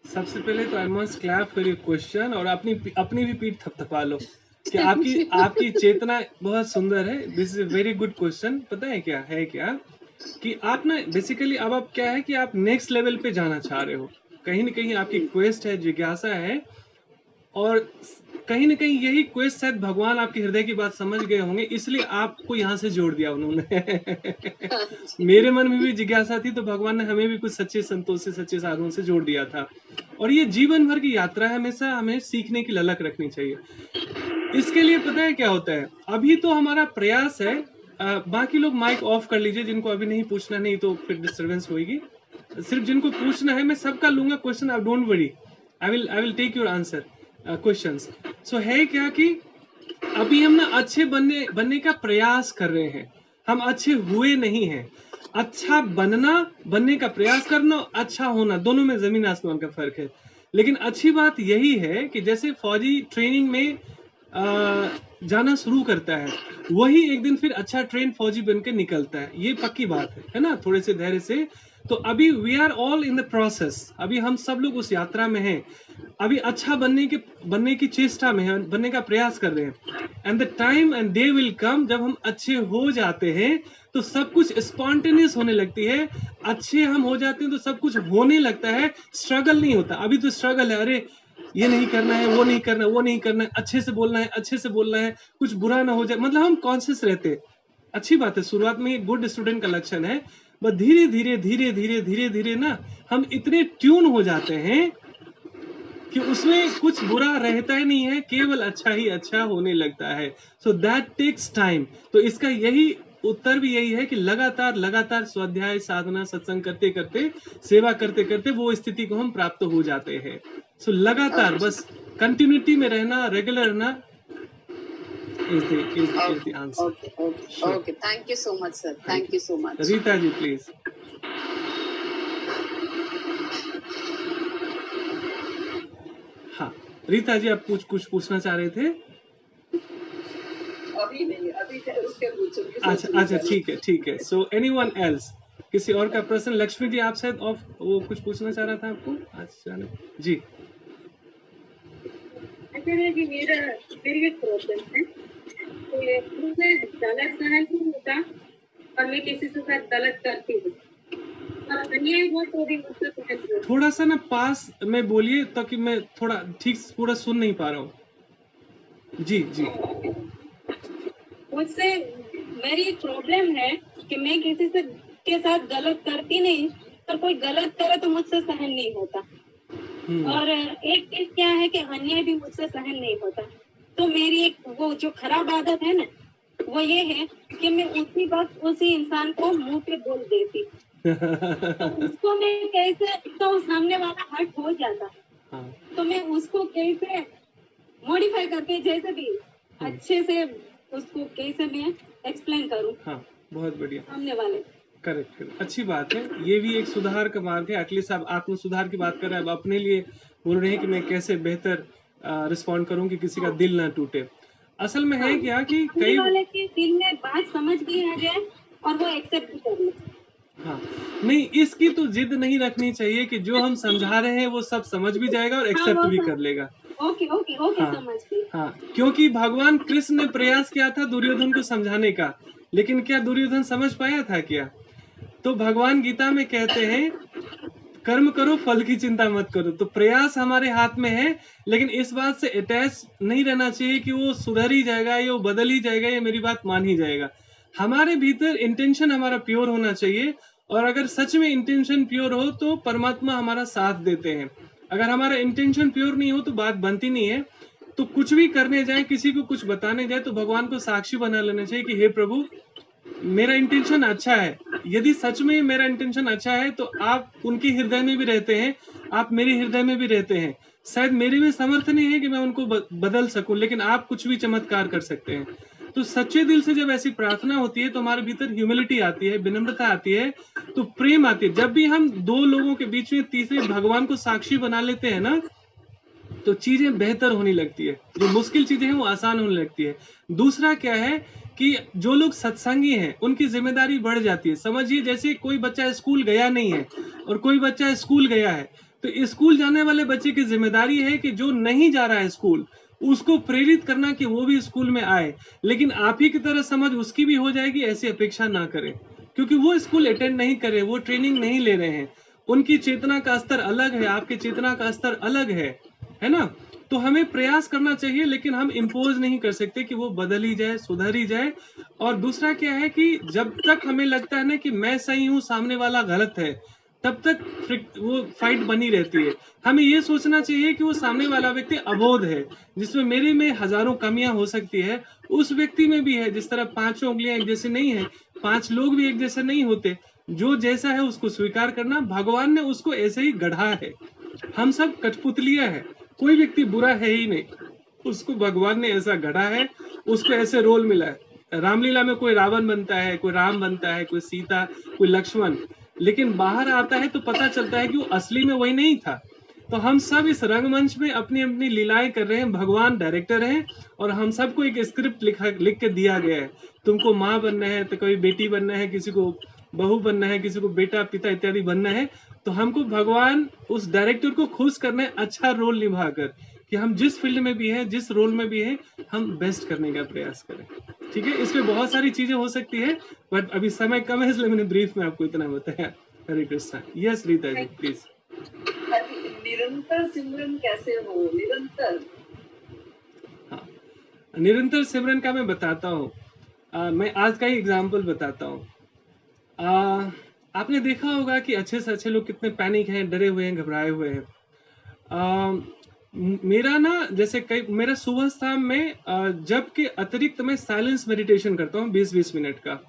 Speaker 1: सबसे पहले तो I must clap for your question, और अपनी भी पीठ थपथपा लो कि आपकी चेतना बहुत सुंदर है। This is very good question. पता है क्या है, क्या कि आप ना बेसिकली अब आप क्या है कि आप नेक्स्ट लेवल पे जाना चाह रहे हो, कहीं ना कहीं आपकी क्वेस्ट है, जिज्ञासा है, और कहीं ना कहीं यही क्वेस्ट शायद भगवान आपके हृदय की बात समझ गए होंगे, इसलिए आपको यहाँ से जोड़ दिया उन्होंने। मेरे मन में भी जिज्ञासा थी, तो भगवान ने हमें भी कुछ सच्चे संतों से, सच्चे साधुओं से जोड़ दिया था। और ये जीवन भर की यात्रा है, हमेशा हमें सीखने की ललक रखनी चाहिए। इसके लिए पता है क्या होता है, अभी तो हमारा प्रयास है, बाकी लोग माइक ऑफ कर लीजिए, जिनको अभी नहीं पूछना, नहीं तो फिर डिस्टर्बेंस होगी। सिर्फ जिनको पूछना है मैं सबका लूंगा क्वेश्चन, आप don't worry, I will take your answer questions. So है क्या कि अभी हम ना अच्छे बनने का प्रयास कर रहे हैं, हम अच्छे हुए नहीं हैं। अच्छा बनने का प्रयास करना, अच्छा होना, दोनों में जमीन आसमान का फर्क है। लेकिन अच्छी बात यही है कि जैसे फौजी ट्रेनिंग में जाना शुरू करता है, वही एक दिन फिर अच्छा ट्रेन फौजी बन के निकलता है, ये पक्की बात है ना, थोड़े से धैर्य से। तो अभी we are all in the process, अभी हम सब लोग उस यात्रा में हैं, अभी अच्छा बनने की चेष्टा में है, बनने का प्रयास कर रहे हैं। And the time and day will come, जब हम अच्छे हो जाते हैं तो सब कुछ स्पॉन्टेनियस होने लगती है। अच्छे हम हो जाते हैं तो सब कुछ होने लगता है, स्ट्रगल नहीं होता। अभी तो स्ट्रगल है, अरे ये नहीं करना है, वो नहीं करना, वो नहीं करना है, अच्छे से बोलना है, अच्छे से बोलना है, कुछ बुरा ना हो जाए, मतलब हम कॉन्शियस रहते हैं। अच्छी बात है, शुरुआत में गुड स्टूडेंट का लक्षण है, बस धीरे धीरे धीरे धीरे धीरे धीरे ना हम इतने ट्यून हो जाते हैं कि उसमें कुछ बुरा रहता ही नहीं है, केवल अच्छा ही अच्छा होने लगता है। So that takes time. तो इसका यही उत्तर भी यही है कि लगातार स्वाध्याय, साधना, सत्संग करते करते, सेवा करते करते वो स्थिति को हम प्राप्त हो जाते हैं। सो लगातार बस कंटिन्यूटी में रहना, रेगुलर रहना is the answer.
Speaker 2: Okay. Thank you so much, sir. Thank you so much.
Speaker 1: Rita ji प्लीज। हाँ रीता जी, आप कुछ पूछना चाह रहे थे?
Speaker 2: अभी नहीं, अभी उसके पूछूंगी।
Speaker 1: अच्छा ठीक है। सो एनीवन एल्स, किसी और का प्रश्न? लक्ष्मी जी, आप शायद ऑफ वो कुछ पूछना चाह रहा था आपको। अच्छा जी।
Speaker 2: जी, मेरी एक प्रॉब्लम है, मुझे गलत सहन नहीं होता, और मैं किसी के साथ गलत करती हूँ, और अन्याय हो तो भी मुझसे सहन नहीं होता।
Speaker 1: थोड़ा सा ना पास में बोलिए, ताकि मैं थोड़ा ठीक पूरा सुन नहीं पा रहा हूँ। जी
Speaker 2: मुझसे मेरी एक प्रॉब्लम है कि मैं किसी से के साथ गलत करती नहीं, पर कोई गलत करे तो मुझसे सहन नहीं होता। और एक चीज क्या है कि अन्याय भी मुझसे सहन नहीं होता। तो मेरी एक वो जो खराब आदत है ना, वो ये है कि मैं उसी वक्त उसी इंसान को मुंह पे बोल देती। तो उसको मैं कैसे, तो सामने वाला हर्ट हो जाता, तो मैं उसको कैसे मॉडिफाई करके, जैसे भी अच्छे से उसको कैसे मैं एक्सप्लेन करूं। हाँ, बहुत बढ़िया। सामने वाले करेक्ट, अच्छी बात है। ये भी एक सुधार का मार्ग है। एटलीस्ट आप आत्म सुधार की बात कर रहे हैं, अब अपने लिए बोल रहे हैं कि मैं कैसे बेहतर रिस्पॉन्ड करूं कि किसी का दिल ना टूटे।
Speaker 1: असल में है क्या कि
Speaker 2: सामने
Speaker 1: कई
Speaker 2: वाले के दिल में बात समझ भी आ जाए और वो एक्सेप्ट भी कर ले।
Speaker 1: हाँ, नहीं इसकी तो जिद नहीं रखनी चाहिए कि जो हम समझा रहे हैं वो सब समझ भी जाएगा और
Speaker 2: हाँ
Speaker 1: एक्सेप्ट
Speaker 2: वो
Speaker 1: भी कर लेगा।
Speaker 2: ओके ओके ओके
Speaker 1: हाँ
Speaker 2: समझ गई।
Speaker 1: हाँ, क्योंकि भगवान कृष्ण ने प्रयास किया था दुर्योधन को समझाने का, लेकिन क्या दुर्योधन समझ पाया था क्या? तो भगवान गीता में कहते हैं कर्म करो फल की चिंता मत करो। तो प्रयास हमारे हाथ में है, लेकिन इस बात से अटैच नहीं रहना चाहिए कि वो सुधर ही जाएगा या वो बदल ही जाएगा या मेरी बात मान ही जाएगा। हमारे भीतर इंटेंशन हमारा प्योर होना चाहिए, और अगर सच में इंटेंशन प्योर हो तो परमात्मा हमारा साथ देते हैं। अगर हमारा इंटेंशन प्योर नहीं हो तो बात बनती नहीं है। तो कुछ भी करने जाए, किसी को कुछ बताने जाए, तो भगवान को साक्षी बना लेना चाहिए कि हे प्रभु, मेरा इंटेंशन अच्छा है। यदि सच में मेरा इंटेंशन अच्छा है तो आप उनके हृदय में भी रहते हैं, आप मेरे हृदय में भी रहते हैं। शायद मेरे में समर्थ नहीं है कि मैं उनको बदल सकूं, लेकिन आप कुछ भी चमत्कार कर सकते हैं। तो सच्चे दिल से जब ऐसी प्रार्थना होती है तो हमारे भीतर ह्यूमिलिटी आती है, विनम्रता आती है, तो प्रेम आती है। जब भी हम दो लोगों के बीच में तीसरे भगवान को साक्षी बना लेते हैं ना, तो चीजें बेहतर होने लगती है, जो मुश्किल चीजें हैं वो आसान होने लगती है। दूसरा क्या है कि जो लोग सत्संगी हैं उनकी जिम्मेदारी बढ़ जाती है। समझिए जैसे कोई बच्चा स्कूल गया नहीं है और कोई बच्चा स्कूल गया है, तो स्कूल जाने वाले बच्चे की जिम्मेदारी है कि जो नहीं जा रहा है स्कूल, उसको प्रेरित करना कि वो भी स्कूल में आए। लेकिन आप ही की तरह समझ उसकी भी हो जाएगी, ऐसी अपेक्षा ना करें, क्योंकि वो स्कूल अटेंड नहीं कर रहे, वो ट्रेनिंग नहीं ले रहे हैं। उनकी चेतना का स्तर अलग है, आपकी चेतना का स्तर अलग है ना? तो हमें प्रयास करना चाहिए, लेकिन हम इम्पोज नहीं कर सकते कि वो बदल ही जाए, सुधर ही जाए। और दूसरा क्या है कि जब तक हमें लगता है ना कि मैं सही हूं, सामने वाला गलत है, तब तक वो फाइट बनी रहती है। हमें ये सोचना चाहिए कि वो सामने वाला व्यक्ति अबोध है, जिसमें मेरे में हजारों कमियां हो सकती है, उस व्यक्ति में भी है। जिस तरह पांचों उंगलियां एक जैसे नहीं है, पांच लोग भी एक जैसे नहीं होते। जो जैसा है उसको स्वीकार करना, भगवान ने उसको ऐसे ही गढ़ा है। हम सब कठपुतलियां हैं, कोई व्यक्ति बुरा है ही नहीं, उसको भगवान ने ऐसा गढ़ा है, उसको ऐसे रोल मिला है। रामलीला में कोई रावण बनता है, कोई राम बनता है, कोई सीता, कोई लक्ष्मण, लेकिन बाहर आता है तो पता चलता है कि वो असली में वही नहीं था। तो हम सब इस रंगमंच में अपनी अपनी लीलाएं कर रहे हैं, भगवान डायरेक्टर हैं, और हम सबको एक स्क्रिप्ट लिख के दिया गया है। तुमको माँ बनना है तो कभी बेटी बनना है, किसी को बहू बनना है, किसी को बेटा पिता इत्यादि बनना है। तो हमको भगवान उस डायरेक्टर को खुश करना है, अच्छा रोल निभाकर, कि हम जिस फील्ड में भी हैं, जिस रोल में भी हैं, हम बेस्ट करने का प्रयास करें। ठीक है, इसमें बहुत सारी चीजें हो सकती है, बट अभी समय कम है, इसलिए मैंने ब्रीफ में आपको इतना बताया। हरे कृष्णा। Yes Rita ji please.
Speaker 2: निरंतर सिमरन कैसे हो? निरंतर
Speaker 1: हाँ, निरंतर सिमरन का मैं बताता हूँ। मैं आज का ही एग्जाम्पल बताता हूँ। आपने देखा होगा कि अच्छे से अच्छे लोग कितने पैनिक हैं, डरे हुए हैं, घबराए हुए हैं। मेरा ना जैसे मेरा सुबह शाम में जब के अतिरिक्त मैं साइलेंस मेडिटेशन करता हूँ 20-20 मिनट का।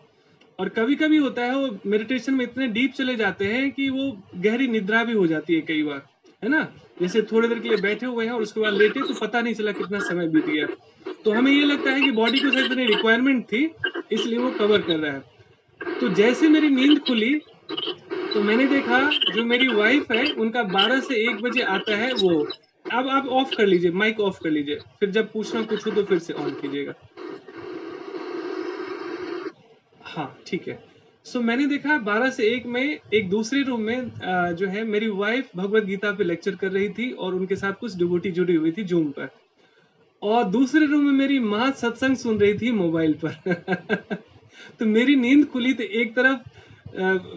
Speaker 1: और कभी कभी होता है वो मेडिटेशन में इतने डीप चले जाते हैं कि वो गहरी निद्रा भी हो जाती है कई बार, है ना? जैसे थोड़ी देर के लिए बैठे हुए हैं और उसके बाद लेटे तो पता नहीं चला कितना समय बीत गया। तो हमें ये लगता है कि बॉडी को शायद इतनी रिक्वायरमेंट थी, इसलिए वो कवर कर रहा है। तो जैसे मेरी नींद खुली तो मैंने देखा जो मेरी वाइफ है उनका 12 से 1 बजे आता है वो। अब आप ऑफ कर लीजिए, माइक ऑफ कर लीजिए, फिर जब पूछना कुछ हो तो फिर से ऑन कीजिएगा। हाँ ठीक है। सो मैंने देखा 12 से 1 में एक दूसरे रूम में जो है मेरी वाइफ भगवत गीता पे लेक्चर कर रही थी और उनके साथ कुछ डिवोटी जुड़ी हुई थी जूम पर। और दूसरे रूम में मेरी माँ सत्संग सुन रही थी मोबाइल पर। तो मेरी नींद खुली तो एक तरफ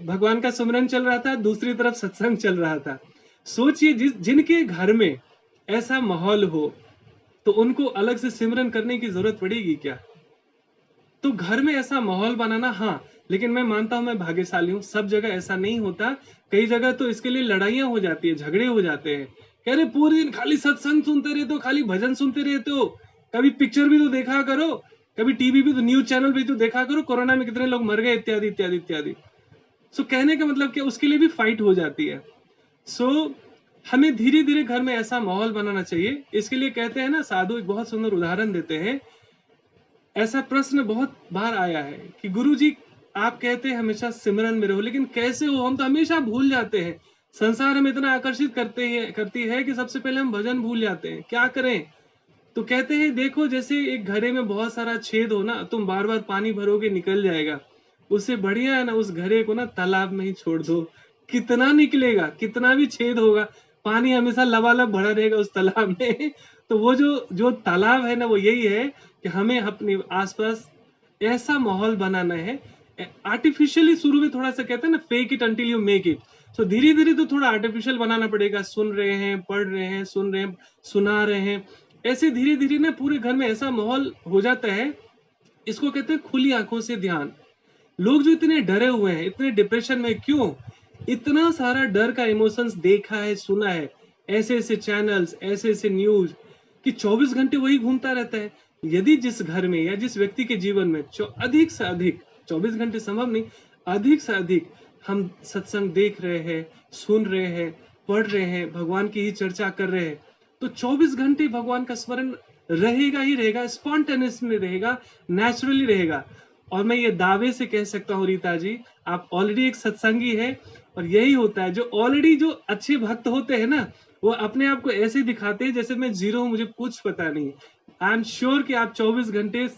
Speaker 1: भगवान का सुमरन चल रहा था, दूसरी तरफ सत्संग चल रहा था। सोचिए जिनके घर में ऐसा माहौल हो तो उनको अलग से सिमरन करने की जरूरत पड़ेगी क्या? तो घर में ऐसा माहौल बनाना, हाँ, लेकिन मैं मानता हूं मैं भाग्यशाली हूं, सब जगह ऐसा नहीं होता। कई जगह तो इसके लिए लड़ाइयां हो जाती है, झगड़े हो जाते हैं। कह रहे पूरे दिन खाली सत्संग सुनते रहते हो, खाली भजन सुनते रहते हो, कभी पिक्चर भी तो देखा करो, कभी टीवी भी तो, न्यूज चैनल भी तो देखा करो, कोरोना में कितने लोग मर गए, इत्यादि इत्यादि इत्यादि। सो कहने का मतलब क्या, उसके लिए भी फाइट हो जाती है। सो हमें धीरे धीरे घर में ऐसा माहौल बनाना चाहिए। इसके लिए कहते हैं ना, साधु एक बहुत सुंदर उदाहरण देते हैं। ऐसा प्रश्न बहुत बार आया है कि गुरुजी आप कहते हैं हमेशा सिमरन में रहो, लेकिन कैसे हो? हम तो हमेशा भूल जाते हैं। संसार हमें इतना आकर्षित करती है कि सबसे पहले हम भजन भूल जाते हैं, क्या करें? तो कहते हैं देखो जैसे एक घड़े में बहुत सारा छेद हो ना, तुम बार बार पानी भरोगे निकल जाएगा, उससे बढ़िया है ना उस घड़े को ना तालाब में ही छोड़ दो, कितना निकलेगा, कितना भी छेद होगा, पानी हमेशा लबालब भरा रहेगा उस तालाब में। तो वो जो जो तालाब है ना, वो यही है कि हमें अपने आसपास ऐसा माहौल बनाना है। आर्टिफिशियली शुरू में थोड़ा सा कहते हैं ना, fake it until you make it. So धीरे धीरे तो थोड़ा आर्टिफिशियल बनाना पड़ेगा, सुन रहे हैं, पढ़ रहे हैं, सुन रहे हैं, सुना रहे हैं, ऐसे धीरे धीरे ना पूरे घर में ऐसा माहौल हो जाता है। इसको कहते हैं खुली आंखों से ध्यान। लोग जो इतने डरे हुए हैं, इतने डिप्रेशन में क्यों, इतना सारा डर का इमोशंस देखा है, सुना है, ऐसे ऐसे चैनल्स, ऐसे ऐसे न्यूज कि 24 घंटे वही घूमता रहता है। यदि जिस घर में या जिस व्यक्ति के जीवन में अधिक से अधिक 24 घंटे संभव नहीं, अधिक से अधिक हम सत्संग देख रहे हैं, सुन रहे हैं, पढ़ रहे हैं, भगवान की ही चर्चा कर रहे हैं, तो 24 घंटे भगवान का स्मरण रहेगा ही रहेगा, स्पॉन्टेनियसली रहेगा, नेचुरली रहेगा। और मैं ये दावे से कह सकता हूँ रीता जी, आप ऑलरेडी एक सत्संगी है, और यही होता है जो ऑलरेडी जो अच्छे भक्त होते हैं ना, वो अपने आप को ऐसे दिखाते हैं जैसे मैं जीरो हूँ, मुझे कुछ पता नहीं। आई एम श्योर कि आप 24 घंटे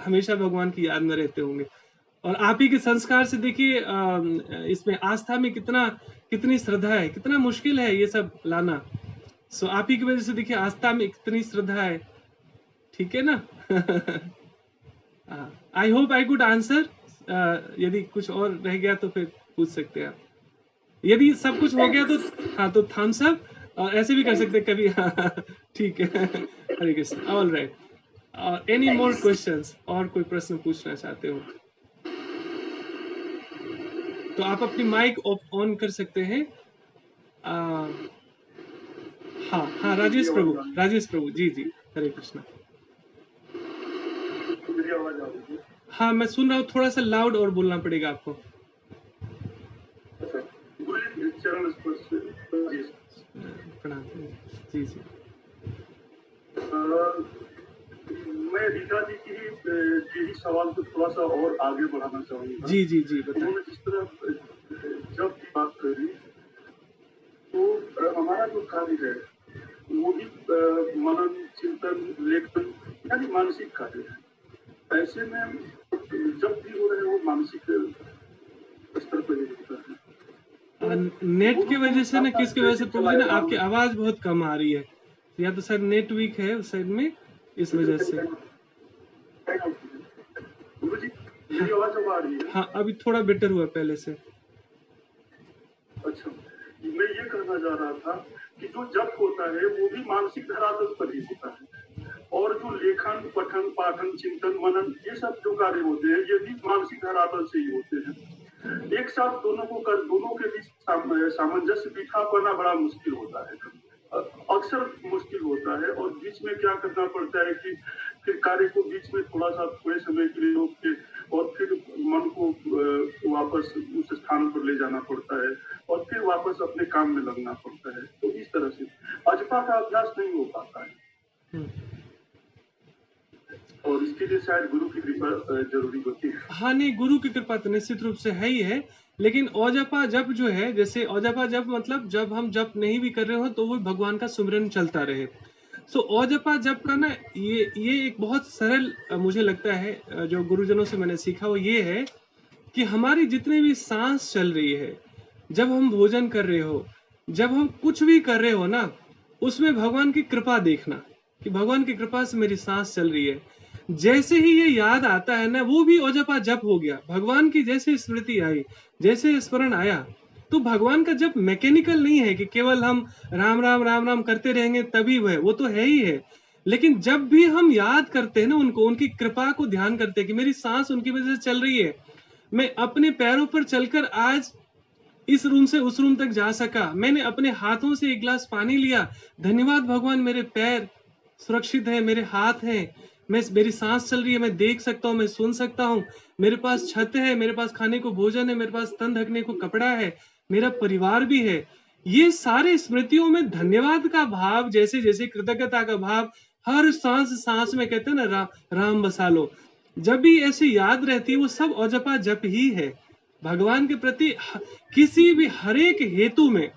Speaker 1: हमेशा भगवान की याद में रहते होंगे। और आप ही के संस्कार से देखिए, इसमें आस्था में कितनी श्रद्धा है, कितना मुश्किल है ये सब लाना। सो आप ही की वजह से देखिए आस्था में कितनी श्रद्धा है, ठीक है ना। I hope I could answer. यदि कुछ और रह गया तो फिर पूछ सकते हैं आप। यदि सब कुछ हो गया तो हाँ, तो थम्स अप, और ऐसे भी कर सकते हैं कभी। हाँ, ठीक है। Hare Krishna. All right, any more questions, और कोई प्रश्न पूछना चाहते हो तो आप अपनी माइक ऑन कर सकते हैं। हाँ हाँ, राजेश प्रभु, जी जी, हरे कृष्णा। हाँ, मैं सुन रहा हूँ, थोड़ा सा लाउड और बोलना पड़ेगा आपको। प्रणाम जी जी।
Speaker 3: मैं रीता जी की यही सवाल को थोड़ा सा और आगे बढ़ाना चाहूंगा।
Speaker 1: जी जी जी, बताइए।
Speaker 3: उन्होंने जिस तरह जब की बात करी, तो हमारा जो कार्य है वो भी मनन, चिंतन, लेखन यानी मानसिक कार्य है। ऐसे में जब भी हो रहे वो मानसिक स्तर पर ही होता है।
Speaker 1: नेट की वजह से ना, किसकी वजह से प्रभु जी ना, आपकी आवाज बहुत कम आ रही है, या तो सर नेट वीक है उस साइड में, इस वजह से। हाँ, अभी थोड़ा बेटर हुआ पहले से।
Speaker 3: अच्छा, मैं ये कहना चाह रहा था कि जो जप होता है वो भी मानसिक धरातल पर ही होता है, और जो लेखन, पठन, पाठन, चिंतन, मनन, ये सब जो कार्य होते हैं ये भी मानसिक धरातल से ही होते हैं। एक साथ दोनों के बीच सामंजस्य बिठा पाना बड़ा मुश्किल होता है, अक्सर मुश्किल होता है। और बीच में क्या करना पड़ता है कि फिर कार्य को बीच में थोड़े समय के लिए रोक के, और फिर मन को वापस उस स्थान पर ले जाना पड़ता है, और फिर वापस अपने काम में लगना पड़ता है। तो इस तरह से अजपा का अभ्यास नहीं हो पाता है, और इसके लिए शायद गुरु की कृपा जरूरी होती है।
Speaker 1: हाँ, नहीं, गुरु की कृपा तो निश्चित रूप से है ही है, लेकिन औजपा जप जो है, जैसे औजपा जप मतलब जब हम जप नहीं भी कर रहे हो तो वो भगवान का सुमिरन चलता रहे। सो औजपा जप का ना, ये एक बहुत सरल मुझे लगता है जो गुरुजनों से मैंने सीखा, वो ये है कि हमारी जितनी भी सांस चल रही है, जब हम भोजन कर रहे हो, जब हम कुछ भी कर रहे हो ना, उसमें भगवान की कृपा देखना कि भगवान की कृपा से मेरी सांस चल रही है। जैसे ही ये याद आता है ना, वो भी औजपा जप हो गया। भगवान की जैसे स्मृति आई, जैसे स्मरण आया, तो भगवान का जप मैकेनिकल नहीं है कि केवल हम राम राम राम राम करते रहेंगे तभी वो तो है ही है। लेकिन जब भी हम याद करते हैं ना उनको, उनकी कृपा को ध्यान करते हैं कि मेरी सांस उनकी वजह से चल रही है, मैं अपने पैरों पर चलकर आज इस रूम से उस रूम तक जा सका, मैंने अपने हाथों से एक गिलास पानी लिया, धन्यवाद भगवान, मेरे पैर सुरक्षित है, मेरे हाथ हैं, मेरी सांस चल रही है, मैं देख सकता हूँ, मैं सुन सकता हूँ, मेरे पास छत है, मेरे पास खाने को भोजन है, मेरे पास तन ढकने को कपड़ा है, मेरा परिवार भी है। ये सारे स्मृतियों में धन्यवाद का भाव, जैसे जैसे कृतज्ञता का भाव हर सांस सांस में, कहते हैं ना राम बसा लो, जब भी ऐसी याद रहती है, वो सब औजपा जप ही है। भगवान के प्रति किसी भी हर एक हेतु में,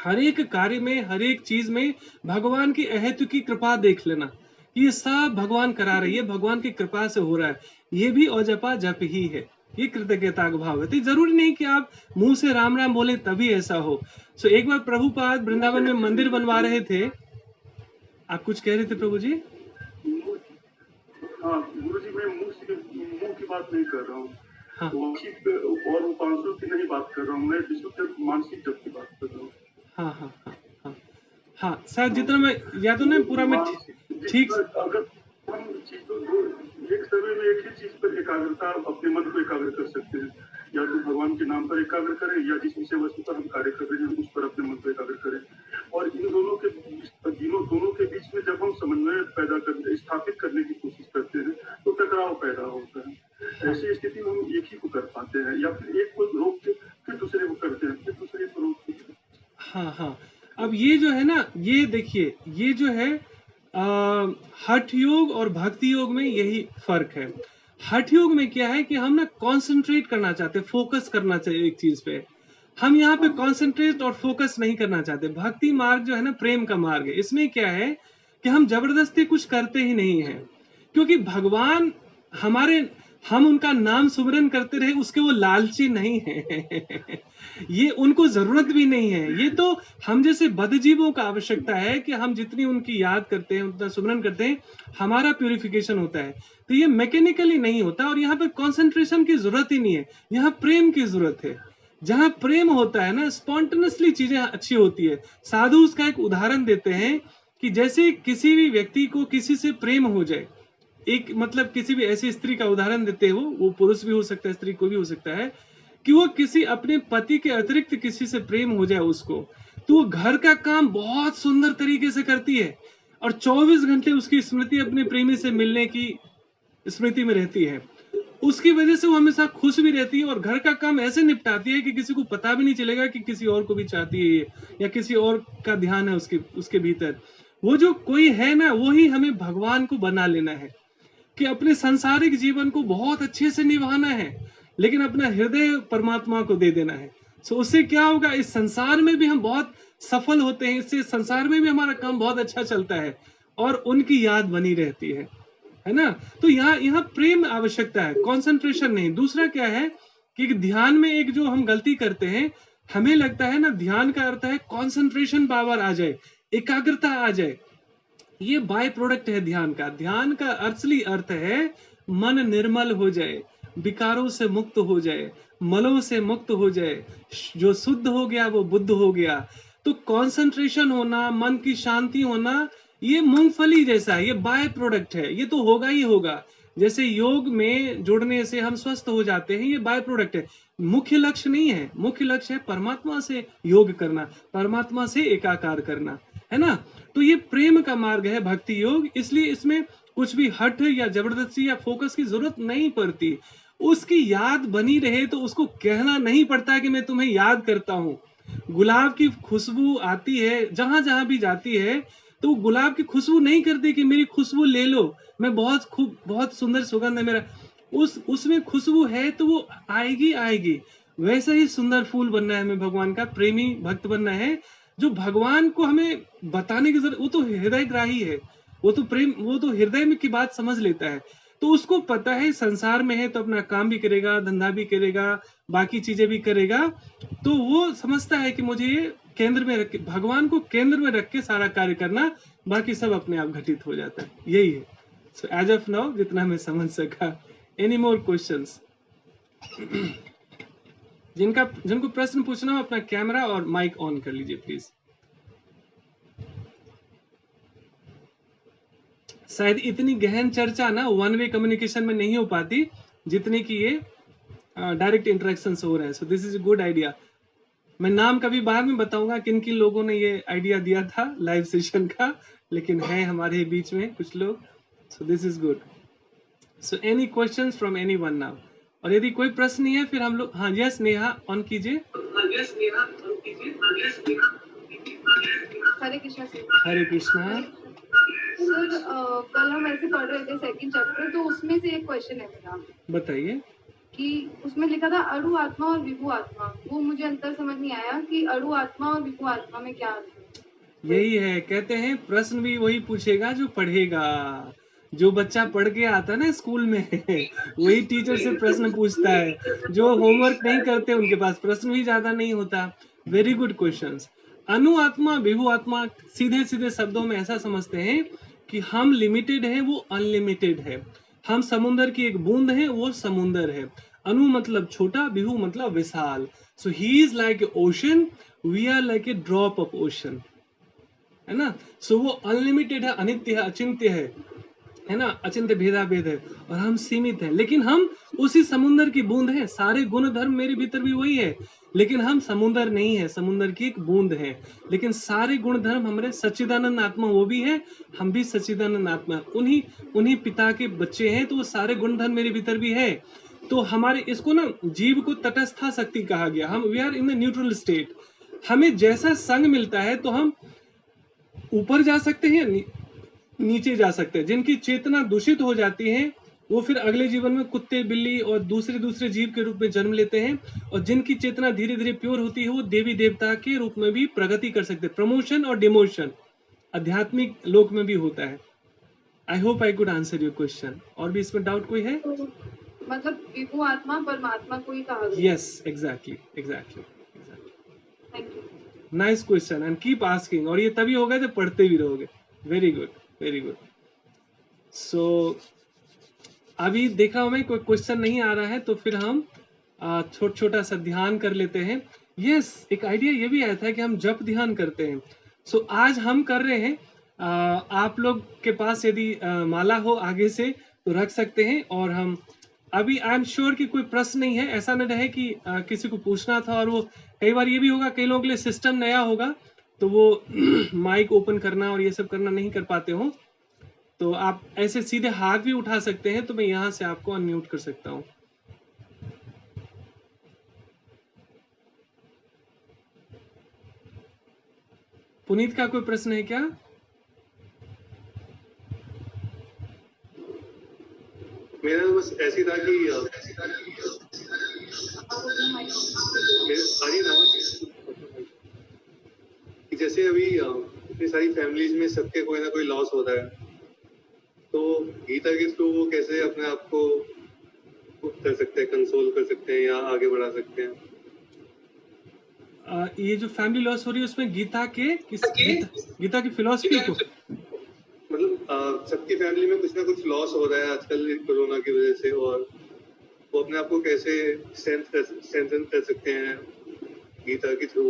Speaker 1: हर एक कार्य में, हर एक चीज में भगवान की अहेतु की कृपा देख लेना। ये सब भगवान करा रही है, भगवान की कृपा से हो रहा है। ये भी औजपा जप ही है, ये कृतज्ञता का भाव है। तो जरूरी नहीं कि आप मुंह से राम राम बोले तभी ऐसा हो। सो एक बार प्रभुपाद वृंदावन में मंदिर बनवा रहे थे। आप कुछ कह रहे थे प्रभु जी?
Speaker 3: हाँ गुरु जी, मैं मुंह की बात नहीं कर रहा हूँ।
Speaker 1: हाँ
Speaker 3: और उपासना की नहीं बात कर रहा हूँ, मैं विशुद्ध मानसिक जप की बात कर रहा हूँ।
Speaker 1: हाँ हाँ हाँ हाँ हाँ शायद जितना मैं या तो नहीं पूरा मैं ठीक।
Speaker 3: अगर हम एक समय में एक ही चीज पर एकाग्रता अपने मन को एकाग्र कर सकते हैं, या तो भगवान के नाम पर एकाग्र करें, या जिस विषय वस्तु पर हम कार्य कर रहे हैं उस पर अपने मन को एकाग्र करें। और इन दोनों के बीच में जब हम समन्वय पैदा कर स्थापित करने की कोशिश करते हैं तो टकराव पैदा होता है। ऐसी स्थिति में हम एक ही को कर पाते हैं, या फिर एक को रोक के फिर दूसरे को करते हैं, फिर दूसरे को रोक के।
Speaker 1: हाँ हाँ अब ये जो है ना, ये देखिए, ये जो है हठ योग और भक्ति योग में यही फर्क है। हठ योग में क्या है कि हम ना कंसंट्रेट करना चाहते हैं, फोकस करना चाहिए एक चीज पे। हम यहाँ पे कंसंट्रेट और फोकस नहीं करना चाहते। भक्ति मार्ग जो है ना प्रेम का मार्ग है। इसमें क्या है कि हम जबरदस्ती कुछ करते ही नहीं है, क्योंकि भगवान हम उनका नाम सुमिरन करते रहे उसके वो लालची नहीं है। ये उनको जरूरत भी नहीं है। ये तो हम जैसे बदजीवों का आवश्यकता है कि हम जितनी उनकी याद करते हैं, उतना सुमिरन करते हैं, हमारा प्यूरिफिकेशन होता है। तो ये मैकेनिकली नहीं होता, और यहाँ पे कंसंट्रेशन की जरूरत ही नहीं है, यहाँ प्रेम की जरूरत है। जहां प्रेम होता है ना, स्पॉन्टेनियसली चीजें अच्छी होती है। साधु उसका एक उदाहरण देते हैं कि जैसे किसी भी व्यक्ति को किसी से प्रेम हो जाए, एक मतलब किसी भी ऐसी स्त्री का उदाहरण देते हैं, वो पुरुष भी हो सकता है, स्त्री को भी हो सकता है, कि वो किसी अपने पति के अतिरिक्त किसी से प्रेम हो जाए उसको, तो वो घर का काम बहुत सुंदर तरीके से करती है, और 24 घंटे उसकी स्मृति अपने प्रेमी से मिलने की स्मृति में रहती है। उसकी वजह से वो हमेशा खुश भी रहती है, और घर का काम ऐसे निपटाती है कि किसी को पता भी नहीं चलेगा कि किसी और को भी चाहती है ये, या किसी और का ध्यान है उसके भीतर। वो जो कोई है ना, वो ही हमें भगवान को बना लेना है, कि अपने सांसारिक जीवन को बहुत अच्छे से निभाना है, लेकिन अपना हृदय परमात्मा को दे देना है। सो उससे क्या होगा, इस संसार में भी हम बहुत सफल होते हैं, इससे संसार में भी हमारा काम बहुत अच्छा चलता है, और उनकी याद बनी रहती है ना। तो यहाँ प्रेम आवश्यकता है, कंसंट्रेशन नहीं। दूसरा क्या है कि ध्यान में एक जो हम गलती करते हैं, हमें लगता है ना ध्यान का अर्थ है कंसंट्रेशन पावर आ जाए, एकाग्रता आ जाए। ये बाय प्रोडक्ट है ध्यान का। ध्यान का असली अर्थ है मन निर्मल हो जाए, विकारों से मुक्त हो जाए, मलों से मुक्त हो जाए, जो शुद्ध हो गया वो बुद्ध हो गया। तो कंसंट्रेशन होना, मन की शांति होना, ये मूंगफली जैसा है, ये बाय प्रोडक्ट है, ये तो होगा ही होगा। जैसे योग में जुड़ने से हम स्वस्थ हो जाते हैं, ये बाय प्रोडक्ट है, मुख्य लक्ष्य नहीं है। मुख्य लक्ष्य है परमात्मा से योग करना, परमात्मा से एकाकार करना, है ना। तो ये प्रेम का मार्ग है भक्ति योग, इसलिए इसमें कुछ भी हठ या जबरदस्ती या फोकस की जरूरत नहीं पड़ती। उसकी याद बनी रहे तो उसको कहना नहीं पड़ता कि मैं तुम्हें याद करता हूँ। गुलाब की खुशबू आती है, जहां जहां भी जाती है, तो गुलाब की खुशबू नहीं करती कि मेरी खुशबू ले लो, मैं बहुत सुंदर सुगंध है मेरा। उसमें खुशबू है तो वो आएगी आएगी। वैसे ही सुंदर फूल बनना है हमें, भगवान का प्रेमी भक्त बनना है, जो भगवान को हमें बताने की जरूरत, वो तो हृदयग्राही है, वो तो हृदय में की बात समझ लेता है। तो उसको पता है संसार में है तो अपना काम भी करेगा, धंधा भी करेगा, बाकी चीजें भी करेगा। तो वो समझता है कि मुझे ये केंद्र में रख के, भगवान को केंद्र में रख के सारा कार्य करना, बाकी सब अपने आप घटित हो जाता है। यही है। सो एज ऑफ नाउ जितना मैं समझ सका। Any more questions? जिनको प्रश्न पूछना हो अपना कैमरा और माइक ऑन कर लीजिए प्लीज। शायद इतनी गहन चर्चा ना वन वे कम्युनिकेशन में नहीं हो पाती जितनी कि ये डायरेक्ट इंटरेक्शन हो रहे हैं। So this is a good idea. मैं नाम कभी बाद में बताऊंगा किन किन लोगों ने ये आइडिया दिया था लाइव सेशन का, लेकिन है हमारे बीच में कुछ लोग। सो this is good. So any questions from anyone now? और यदि कोई प्रश्न नहीं है फिर हम लोग, हाँ यस नेहा ऑन कीजिए।
Speaker 2: हरे कृष्णा सर।
Speaker 1: हरे कृष्णा
Speaker 2: सर कल हम ऐसे पढ़ रहे थे सेकंड चैप्टर, तो उसमें से एक क्वेश्चन है मेरा।
Speaker 1: बताइए।
Speaker 2: कि उसमें लिखा था अणु आत्मा और विभु आत्मा, वो मुझे अंतर समझ नहीं आया कि अणु आत्मा और विभु आत्मा में क्या अंतर है।
Speaker 1: यही है, कहते हैं प्रश्न भी वही पूछेगा जो पढ़ेगा। जो बच्चा पढ़ के आता है ना स्कूल में वही टीचर से प्रश्न पूछता है। जो होमवर्क नहीं करते उनके पास प्रश्न भी ज्यादा नहीं होता। Very good questions. अनु आत्मा विभु आत्मा सीधे सीधे शब्दों में ऐसा समझते हैं कि हम लिमिटेड है, वो अनलिमिटेड है। हम समुंदर की एक बूंद है, वो समुंदर है। अनु मतलब छोटा, विभु मतलब विशाल। So he is like a ocean, we are like a drop of ocean, है ना। सो वो अनलिमिटेड है, अनित्य है, अचिंत्य है ना, अचिंत्य भेदा भेद है, और हम सीमित हैं। लेकिन हम उसी समुंदर की बूंद हैं। सारे गुण धर्म मेरे भीतर भी वही है, लेकिन हम समुंदर नहीं है, समुंदर की एक बूंद है। लेकिन सारे गुण धर्म हमारे सच्चिदानंद आत्मा वो भी है, हम भी सच्चिदानंद आत्मा, उन्हीं उन्हीं पिता के बच्चे हैं। तो वो सारे गुण धर्म मेरे भीतर भी है। तो हमारे इसको ना जीव को तटस्था शक्ति कहा गया। हम we are in the neutral state. हमें जैसा संग मिलता है तो हम ऊपर जा सकते हैं, नीचे जा सकते हैं। जिनकी चेतना दूषित हो जाती है वो फिर अगले जीवन में कुत्ते बिल्ली और दूसरे दूसरे जीव के रूप में जन्म लेते हैं। और जिनकी चेतना धीरे धीरे प्योर होती है वो देवी देवता के रूप में भी प्रगति कर सकते हैं। प्रमोशन और डिमोशन आध्यात्मिक लोक में भी होता है। I hope I could answer your question. और भी इसमें डाउट कोई है?
Speaker 2: तो मतलब विभु आत्मा परमात्मा को ही कहा गया।
Speaker 1: Yes, exactly exactly.
Speaker 2: Thank you.
Speaker 1: Nice question and keep asking. और ये तभी होगा जब पढ़ते भी रहोगे। Very good, very good. So अभी देख रहा हूं मैं कोई क्वेश्चन नहीं आ रहा है, तो फिर हम छोटा छोटा सा ध्यान कर लेते हैं। यस, एक आइडिया ये भी आया था कि हम जप ध्यान करते हैं। सो आज हम कर रहे हैं। आप लोग के पास यदि माला हो आगे से तो रख सकते हैं। और हम अभी आई एम श्योर कि कोई प्रश्न नहीं है। ऐसा न रहे कि किसी को पूछना था और वो, कई बार ये भी होगा कई लोगों के लिए सिस्टम नया होगा तो वो माइक ओपन करना और ये सब करना नहीं कर पाते हो। तो आप ऐसे सीधे हाथ भी उठा सकते हैं, तो मैं यहां से आपको अनम्यूट कर सकता हूं। पुनीत का कोई प्रश्न है क्या?
Speaker 4: मेरा बस ऐसी था कि जैसे अभी इतनी सारी फैमिलीज में सबके कोई ना कोई लॉस होता है, तो गीता के थ्रू वो कैसे अपने आप को कर सकते हैं, कंसोल कर सकते हैं या आगे बढ़ा सकते हैं?
Speaker 1: ये जो फैमिली लॉस हो रही है उसमें गीता के गीता की फिलॉसफी को,
Speaker 4: मतलब सबकी फैमिली में कुछ ना कुछ लॉस हो रहा है आजकल कोरोना की वजह से, और वो अपने आप को कैसे स्ट्रेंथन कर सकते हैं गीता के थ्रू